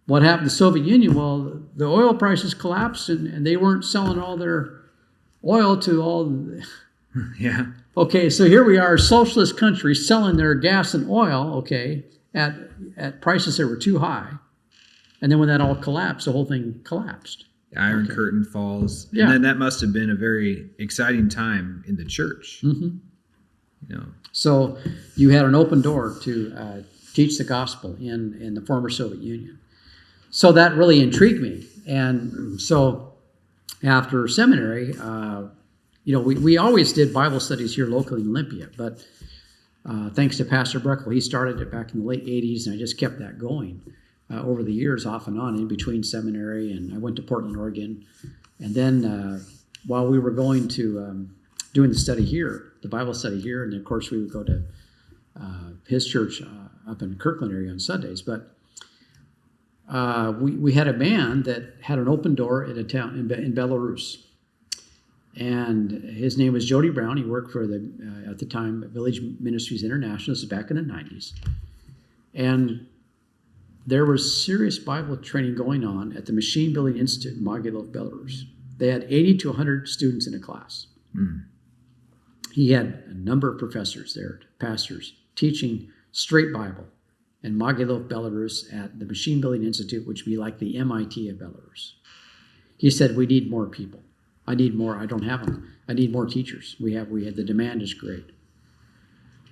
B: what happened to the Soviet Union? Well, the oil prices collapsed and they weren't selling all their oil to all.
A: Yeah.
B: Okay, so here we are, socialist countries selling their gas and oil, okay, at prices that were too high. And then when that all collapsed, the whole thing collapsed.
A: The Iron Curtain falls. And then that must have been a very exciting time in the church.
B: Mm-hmm. So you had an open door to teach the gospel in the former Soviet Union. So that really intrigued me. And so after seminary, we always did Bible studies here locally in Olympia. But thanks to Pastor Breckel, he started it back in the late 80s, and I just kept that going over the years, off and on, in between seminary. And I went to Portland, Oregon. And then while we were going to doing the study here, the Bible study here, and of course we would go to his church up in Kirkland area on Sundays. But we had a man that had an open door in a town in Belarus, and his name was Jody Brown. He worked for at the time Village Ministries International. This is back in the 90s, and there was serious Bible training going on at the Machine Building Institute in Mogilov, Belarus. They had 80 to 100 students in a class. Mm. He had a number of professors there, pastors, teaching straight Bible in Mogilov, Belarus at the Machine Building Institute, which would be like the MIT of Belarus. He said, we need more people. I need more. I don't have them. I need more teachers. We had the demand is great.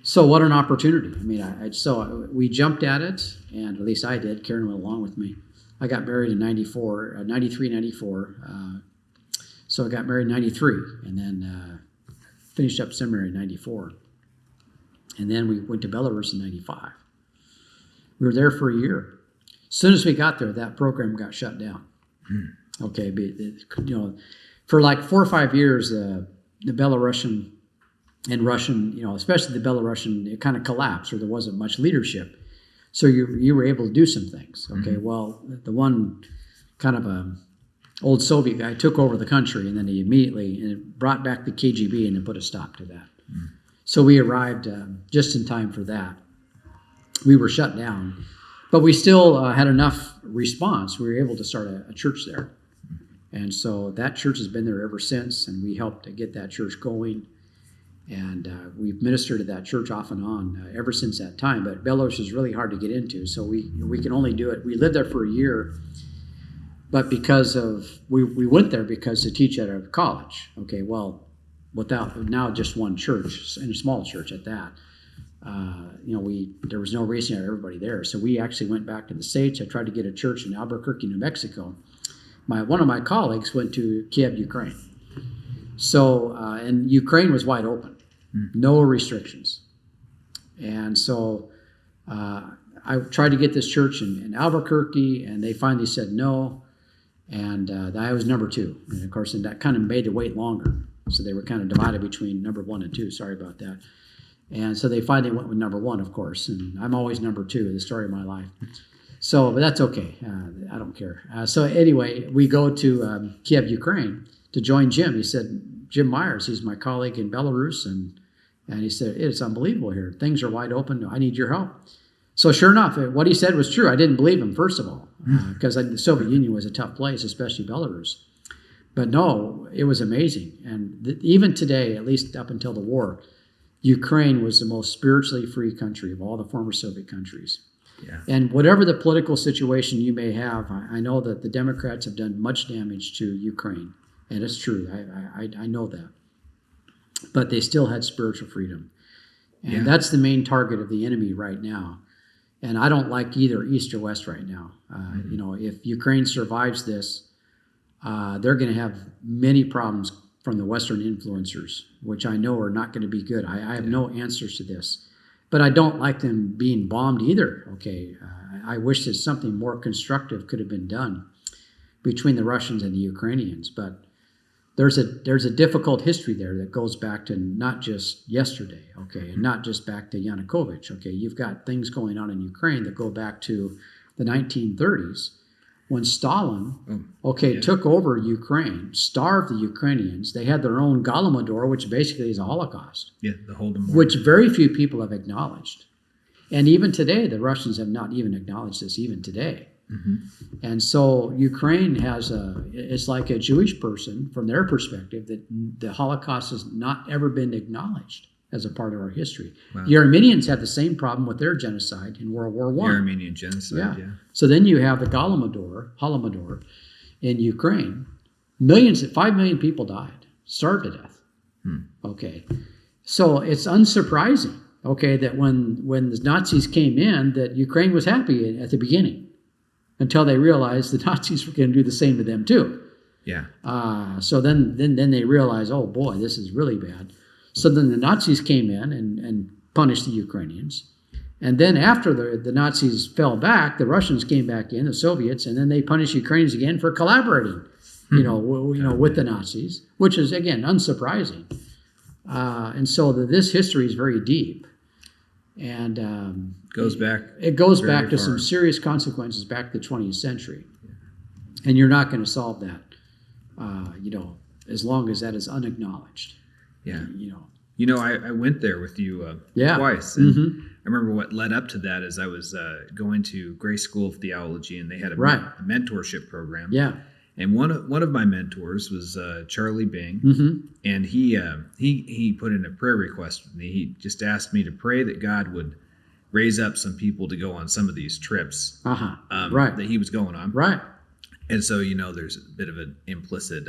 B: So what an opportunity. I mean, so we jumped at it, and at least I did. Karen went along with me. I got married in 93, 94. So I got married in 93, and then finished up seminary in 94. And then we went to Belarus in 95. We were there for a year. As soon as we got there, that program got shut down. Okay, for like 4 or 5 years, the Belarusian and Russian, especially the Belarusian, it kind of collapsed, or there wasn't much leadership. So you were able to do some things. Okay, well, the one kind of old Soviet guy took over the country, and then he immediately brought back the KGB and then put a stop to that. So we arrived just in time for that. We were shut down, but we still had enough response. We were able to start a church there. And so that church has been there ever since, and we helped to get that church going. And we've ministered to that church off and on ever since that time. But Belarus is really hard to get into, so we can only do it. We lived there for a year, but because of we went there because to teach at a college. Okay, well, without now just one church and a small church at that. There was no reason to have everybody there, so we actually went back to the States. I tried to get a church in Albuquerque, New Mexico. One of my colleagues went to Kiev, Ukraine. So, and Ukraine was wide open, no restrictions. And so I tried to get this church in Albuquerque, and they finally said no. And I was number 2. And of course, and that kind of made the wait longer. So they were kind of divided between number 1 and 2. Sorry about that. And so they finally went with number 1, of course. And I'm always number 2, the story of my life. So, but that's okay. I don't care. So anyway, we go to Kiev, Ukraine to join Jim. He said, Jim Myers, he's my colleague in Belarus. And he said, it's unbelievable here. Things are wide open. I need your help. So sure enough, what he said was true. I didn't believe him, first of all, because the Soviet Union was a tough place, especially Belarus. But no, it was amazing. And even today, at least up until the war, Ukraine was the most spiritually free country of all the former Soviet countries.
A: Yeah.
B: And whatever the political situation you may have, I know that the Democrats have done much damage to Ukraine. And it's true. I know that. But they still had spiritual freedom. And that's the main target of the enemy right now. And I don't like either East or West right now. If Ukraine survives this, they're going to have many problems from the Western influencers, which I know are not going to be good. I have no answers to this. But I don't like them being bombed either. Okay, I wish that something more constructive could have been done between the Russians and the Ukrainians. But there's a difficult history there that goes back to not just yesterday, okay, and not just back to Yanukovych. Okay, you've got things going on in Ukraine that go back to the 1930s when Stalin, took over Ukraine, starved the Ukrainians. They had their own Golodomor, which basically is a Holocaust.
A: Yeah, the Holodomor.
B: Which very few people have acknowledged. And even today, the Russians have not even acknowledged this, even today. Mm-hmm. And so Ukraine it's like a Jewish person, from their perspective, that the Holocaust has not ever been acknowledged as a part of our history. Wow. The Armenians had the same problem with their genocide in World War I.
A: The Armenian genocide, yeah.
B: So then you have the Holodomor in Ukraine. 5 million people died, starved to death. Okay. So it's unsurprising, that when the Nazis came in, that Ukraine was happy at the beginning until they realized the Nazis were going to do the same to them too.
A: Yeah.
B: So then they realized, oh boy, this is really bad. So then the Nazis came in and punished the Ukrainians. And then after the Nazis fell back, the Russians came back in, the Soviets, and then they punished Ukrainians again for collaborating, with the Nazis, which is, again, unsurprising. And so this history is very deep. And it goes back to some serious consequences back to the 20th century. And you're not going to solve that, as long as that is unacknowledged.
A: Yeah. I went there with you twice. And I remember what led up to that is I was going to Grace School of Theology, and they had a mentorship program.
B: Yeah.
A: And one of my mentors was Charlie Bing, and he put in a prayer request with me. He just asked me to pray that God would raise up some people to go on some of these trips that he was going on.
B: Right.
A: And so, there's a bit of an implicit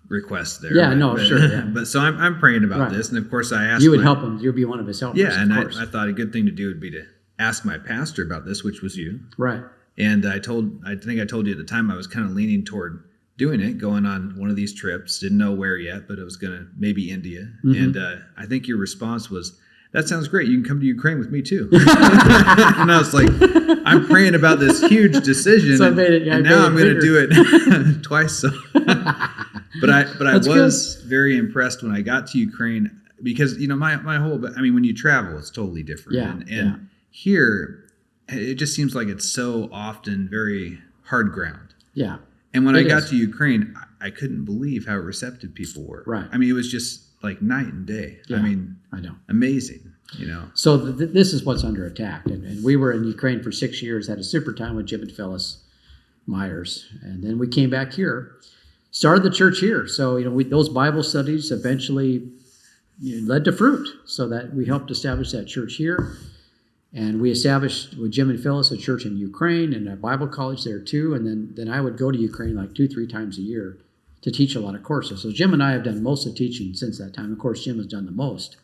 A: request there.
B: Yeah, sure. Yeah.
A: But so I'm praying about this, and of course I asked.
B: You would help him. You'd be one of his helpers.
A: Yeah, and I thought a good thing to do would be to ask my pastor about this, which was you.
B: Right.
A: And I think I told you at the time I was kind of leaning toward doing it, going on one of these trips. Didn't know where yet, but it was going to maybe India. And I think your response was, "That sounds great. You can come to Ukraine with me too." And I was like, I'm praying about this huge decision, so and now I'm going to do it twice. So. But I was very impressed when I got to Ukraine because my whole when you travel it's totally different.
B: Yeah,
A: and here it just seems like it's so often very hard ground.
B: Yeah.
A: And when I got to Ukraine, I couldn't believe how receptive people were.
B: Right.
A: It was just like night and day.
B: Yeah, I know.
A: Amazing.
B: So this is what's under attack. And we were in Ukraine for 6 years, had a super time with Jim and Phyllis. Myers. And then we came back here, started the church here. So, those Bible studies eventually led to fruit, so that we helped establish that church here. And we established with Jim and Phyllis a church in Ukraine and a Bible college there too. And then I would go to Ukraine like 2-3 times a year to teach a lot of courses. So Jim and I have done most of the teaching since that time. Of course, Jim has done the most.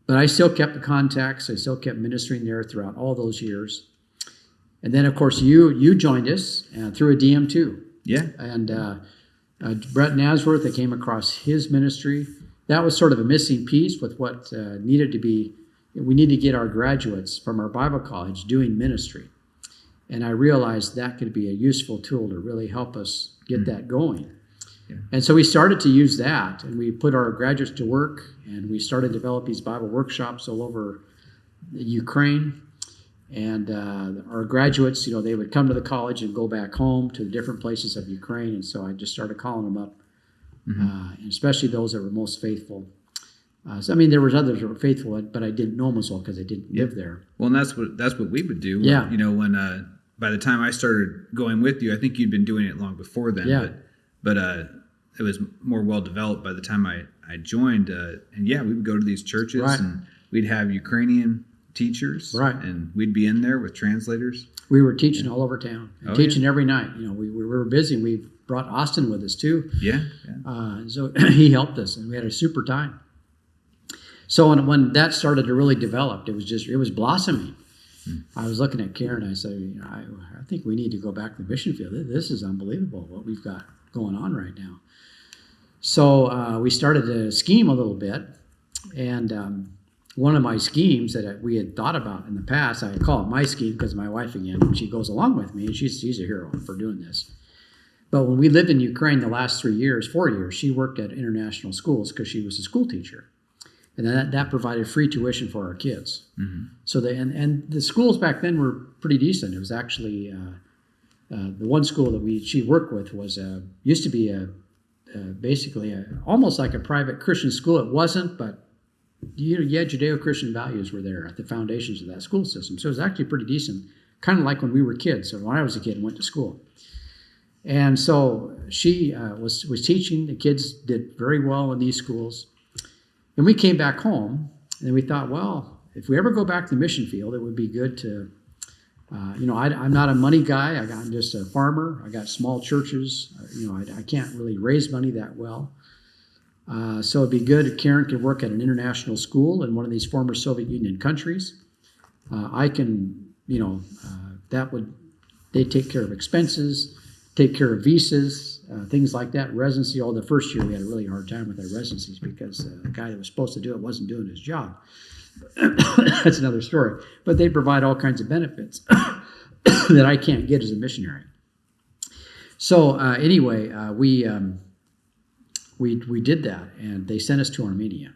B: But I still kept the contacts. I still kept ministering there throughout all those years. And then, of course, you joined us through a DM too.
A: Yeah.
B: And Brett Nasworth, I came across his ministry. That was sort of a missing piece with what needed to be. We need to get our graduates from our Bible college doing ministry. And I realized that could be a useful tool to really help us get that going. Yeah. And so we started to use that, and we put our graduates to work, and we started to develop these Bible workshops all over Ukraine. And our graduates, they would come to the college and go back home to different places of Ukraine. And so I just started calling them up, and especially those that were most faithful. There was others that were faithful, but I didn't know them as well because I didn't live there.
A: Well, and that's what we would do.
B: Yeah.
A: When by the time I started going with you, I think you'd been doing it long before then.
B: Yeah.
A: But it was more well developed by the time I joined. And we would go to these churches,
B: right,
A: and we'd have Ukrainian teachers,
B: right,
A: and we'd be in there with translators.
B: We were teaching all over town, teaching every night. We were busy. We brought Austin with us too.
A: Yeah.
B: So he helped us, and we had a super time. So when that started to really develop, it was blossoming. I was looking at Karen, I said, I think we need to go back to the mission field. This is unbelievable what we've got going on right now. So we started to scheme a little bit, and one of my schemes that we had thought about in the past, I call it my scheme because my wife, again, she goes along with me, and she's a hero for doing this. But when we lived in Ukraine the last 4 years, she worked at international schools because she was a school teacher. And then that provided free tuition for our kids. Mm-hmm. So and the schools back then were pretty decent. It was actually the one school that she worked with was used to be basically almost like a private Christian school. It wasn't, but you had Judeo-Christian values were there at the foundations of that school system. So it was actually pretty decent, kind of like when we were kids. So when I was a kid and went to school. And so she was teaching. The kids did very well in these schools. And we came back home, and we thought, well, if we ever go back to the mission field, it would be good to, I'm not a money guy. I'm just a farmer. I got small churches. I can't really raise money that well. So it'd be good if Karen could work at an international school in one of these former Soviet Union countries. I can, they take care of expenses, take care of visas, things like that, residency. The first year we had a really hard time with our residencies because the guy that was supposed to do it wasn't doing his job. That's another story. But they provide all kinds of benefits that I can't get as a missionary. So anyway, we did that, and they sent us to Armenia.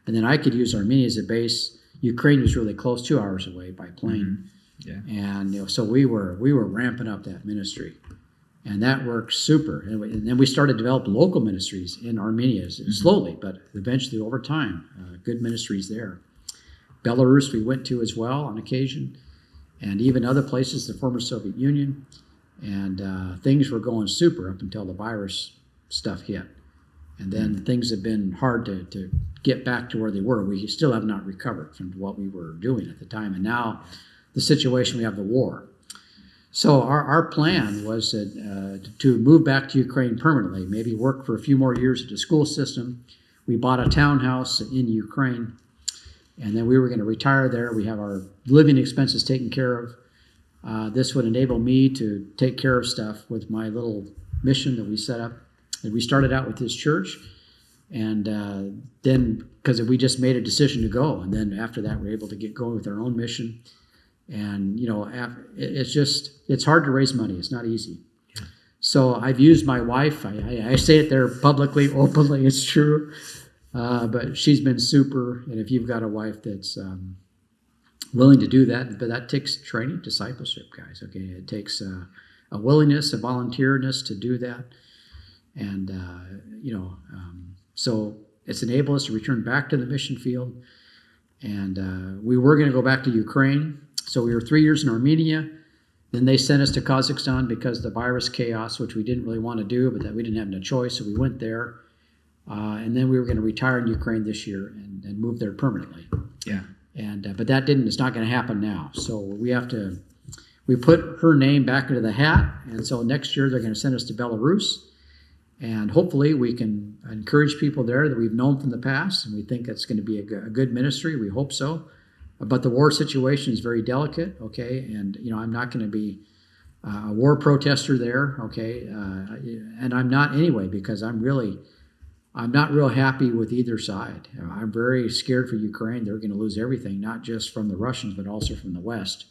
B: And then I could use Armenia as a base. Ukraine was really close, 2 hours away by plane. Mm-hmm. Yeah. And so we were ramping up that ministry. And that worked super. And then we started to develop local ministries in Armenia, slowly, but eventually over time, good ministries there. Belarus we went to as well on occasion, and even other places, the former Soviet Union. And things were going super up until the virus stuff hit. And then things have been hard to get back to where they were. We still have not recovered from what we were doing at the time. And now the situation, we have the war. So our plan was to move back to Ukraine permanently, maybe work for a few more years at the school system. We bought a townhouse in Ukraine, and then we were going to retire there. We have our living expenses taken care of. This would enable me to take care of stuff with my little mission that we set up. And we started out with this church, and then because we just made a decision to go, and then after that we're able to get going with our own mission. And, it's hard to raise money. It's not easy. Yeah. So I've used my wife. I say it there publicly, openly. It's true. But she's been super. And if you've got a wife that's willing to do that, but that takes training, discipleship, guys. Okay, it takes a willingness, a volunteerness to do that. And, so it's enabled us to return back to the mission field. And we were going to go back to Ukraine. So we were 3 years in Armenia, Then they sent us to Kazakhstan because the virus chaos, which we didn't really want to do, but that we didn't have no choice, so we went there. And then we were going to retire in Ukraine this year and move there permanently.
A: Yeah.
B: And but that didn't. It's not going to happen now. So we put her name back into the hat, and so next year they're going to send us to Belarus, and hopefully we can encourage people there that we've known from the past, and we think it's going to be a good ministry. We hope so. But the war situation is very delicate, okay? And, I'm not going to be a war protester there, okay? And I'm not anyway, because I'm not real happy with either side. I'm very scared for Ukraine. They're going to lose everything, not just from the Russians, but also from the West.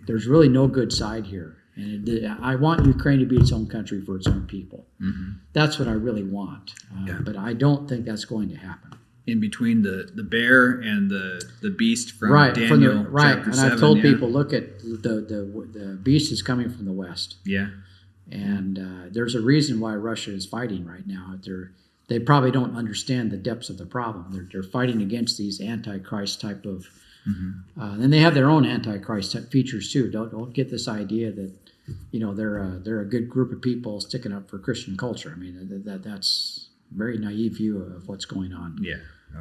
B: There's really no good side here. And I want Ukraine to be its own country for its own people. Mm-hmm. That's what I really want. But I don't think that's going to happen.
A: In between the bear and the beast from
B: right,
A: Daniel chapter
B: and
A: 7.
B: I've told people, look at the beast is coming from the West.
A: Yeah.
B: And there's a reason why Russia is fighting right now. They probably don't understand the depths of the problem. They're fighting against these antichrist type of, and they have their own antichrist type features too. Don't get this idea that they're a good group of people sticking up for Christian culture. I mean that's a very naive view of what's going on.
A: Yeah.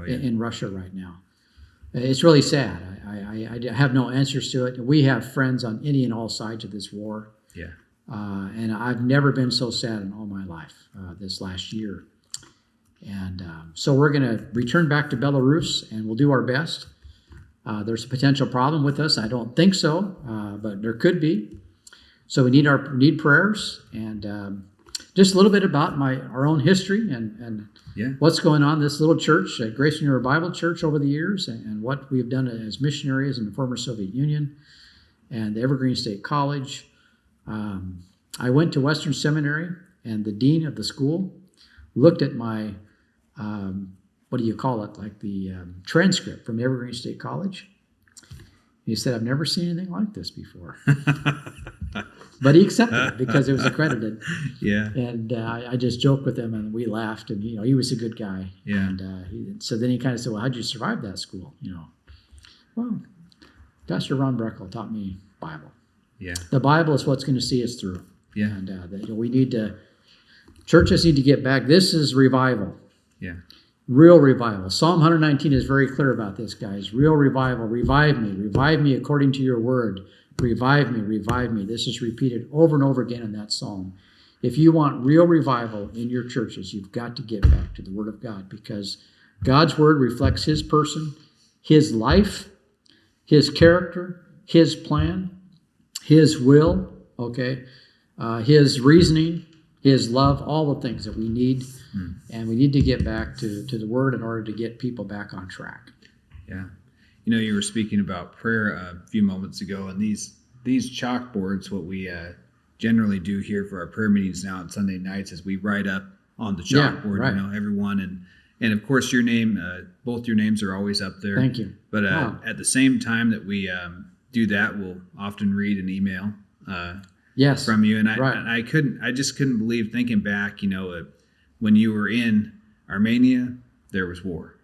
B: In Russia right now. It's really sad. I have no answers to it. We have friends on any and all sides of this war.
A: Yeah.
B: And I've never been so sad in all my life this last year. And so we're going to return back to Belarus, and we'll do our best. There's a potential problem with us. I don't think so, but there could be. So we need prayers, and just a little bit about our own history and what's going on in this little church, Grace and Revival Church, over the years, and what we've done as missionaries in the former Soviet Union and the Evergreen State College. I went to Western Seminary, and the dean of the school looked at my what do you call it, like the transcript from Evergreen State College. He said, I've never seen anything like this before. But he accepted it because it was accredited.
A: Yeah.
B: And I just joked with him, and we laughed, and he was a good guy.
A: Yeah.
B: And so then he kind of said, well, how'd you survive that school? Well, Pastor Ron Breckel taught me Bible.
A: Yeah.
B: The Bible is what's going to see us through.
A: Yeah.
B: And churches need to get back. This is revival.
A: Yeah.
B: Real revival. Psalm 119 is very clear about this, guys. Real revival. Revive me according to your word. Revive me. This is repeated over and over again in that psalm. If you want real revival in your churches, you've got to get back to the Word of God, because God's Word reflects His person, His life, His character, His plan, His will, His reasoning, His love, all the things that we need. And we need to get back to the Word in order to get people back on track.
A: Yeah. You were speaking about prayer a few moments ago, and these chalkboards, what we generally do here for our prayer meetings now on Sunday nights is we write up on the chalkboard,
B: right.
A: Everyone, and of course your name, both your names are always up there.
B: Thank you.
A: But at the same time that we do that, we'll often read an email from you, and I just couldn't believe, thinking back, when you were in Armenia, there was war.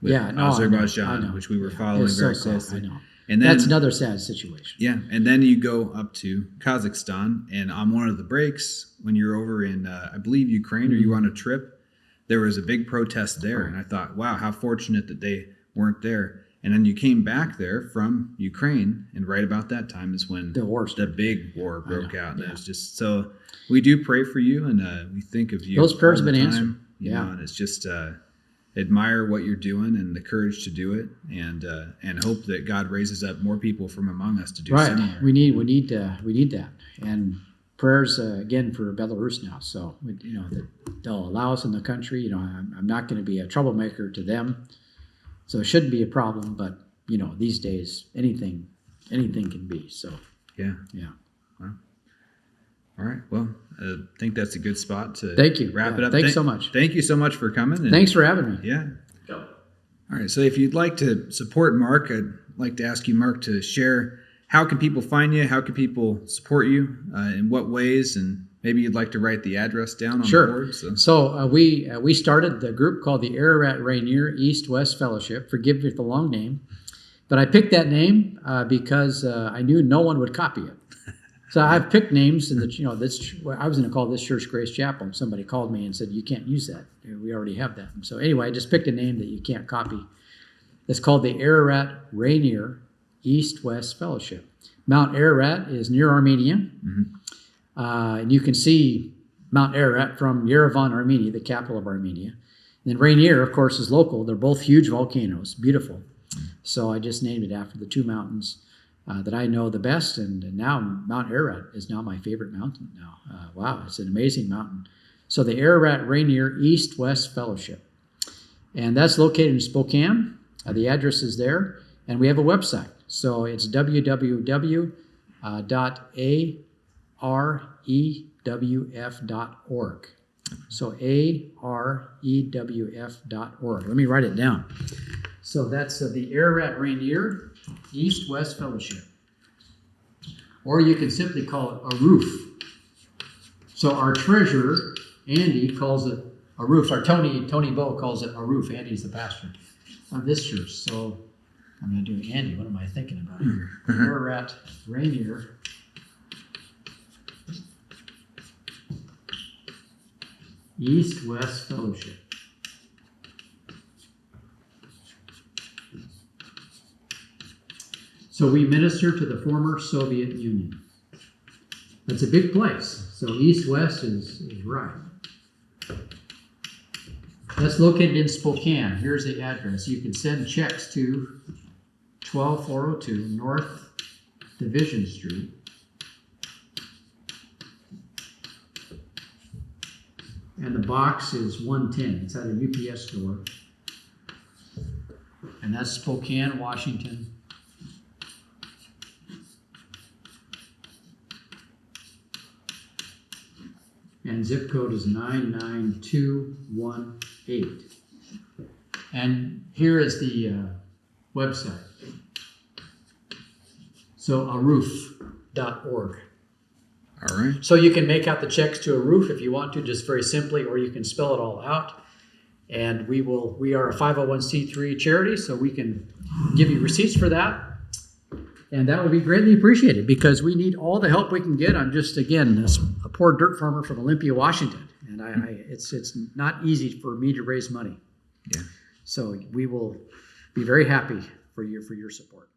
A: With Azerbaijan, which we were following very closely.
B: I know.
A: And then,
B: that's another sad situation.
A: Yeah, and then you go up to Kazakhstan, and on one of the breaks, when you're over in, I believe, Ukraine, or you were on a trip, there was a big protest there, and I thought, wow, how fortunate that they weren't there. And then you came back there from Ukraine, and right about that time is when the big war broke out. And it was just, so we do pray for you, and we think of you.
B: Those prayers have been answered.
A: And it's just... admire what you're doing and the courage to do it, and hope that God raises up more people from among us to do similar.
B: We need that, and prayers again for Belarus now. So that they'll allow us in the country. I'm not going to be a troublemaker to them, so it shouldn't be a problem. But these days anything can be. So
A: yeah. Well, all right. Well, I think that's a good spot to wrap it up.
B: Thanks so much.
A: Thank you so much for coming. And
B: thanks for having me.
A: Yeah. All right. So if you'd like to support Mark, I'd like to ask you, Mark, to share how can people find you? How can people support you? In what ways? And maybe you'd like to write the address down on the board.
B: So we started the group called the Ararat Rainier East-West Fellowship. Forgive me for the long name. But I picked that name because I knew no one would copy it. So I've picked names, and this I was going to call this church Grace Chapel. Somebody called me and said, you can't use that. We already have that. And so anyway, I just picked a name that you can't copy. It's called the Ararat Rainier East-West Fellowship. Mount Ararat is near Armenia. Mm-hmm. And you can see Mount Ararat from Yerevan, Armenia, the capital of Armenia. And then Rainier, of course, is local. They're both huge volcanoes, beautiful. So I just named it after the two mountains that I know the best. And now Mount Ararat is now my favorite mountain now. Wow, it's an amazing mountain. So the Ararat Rainier East-West Fellowship. And that's located in Spokane. The address is there. And we have a website. So it's www.arewf.org. So arewf.org. Let me write it down. So that's the Ararat Rainier East-West Fellowship. Or you can simply call it a roof. So our treasurer, Andy, calls it a roof. Our Tony Bow calls it a roof. Andy's the pastor of this church. So I'm going to do Andy. What am I thinking about here? Ararat Rainier East-West Fellowship. So we minister to the former Soviet Union. That's a big place. So East-West is right. That's located in Spokane. Here's the address. You can send checks to 12402 North Division Street. And the box is 110. It's at a UPS store. And that's Spokane, Washington. And zip code is 99218. And here is the website. So aroof.org.
A: All right.
B: So you can make out the checks to a roof if you want to, just very simply, or you can spell it all out. And we are a 501c3 charity, so we can give you receipts for that. And that would be greatly appreciated because we need all the help we can get. I'm just, again, a poor dirt farmer from Olympia, Washington. And it's not easy for me to raise money.
A: Yeah.
B: So we will be very happy for your support.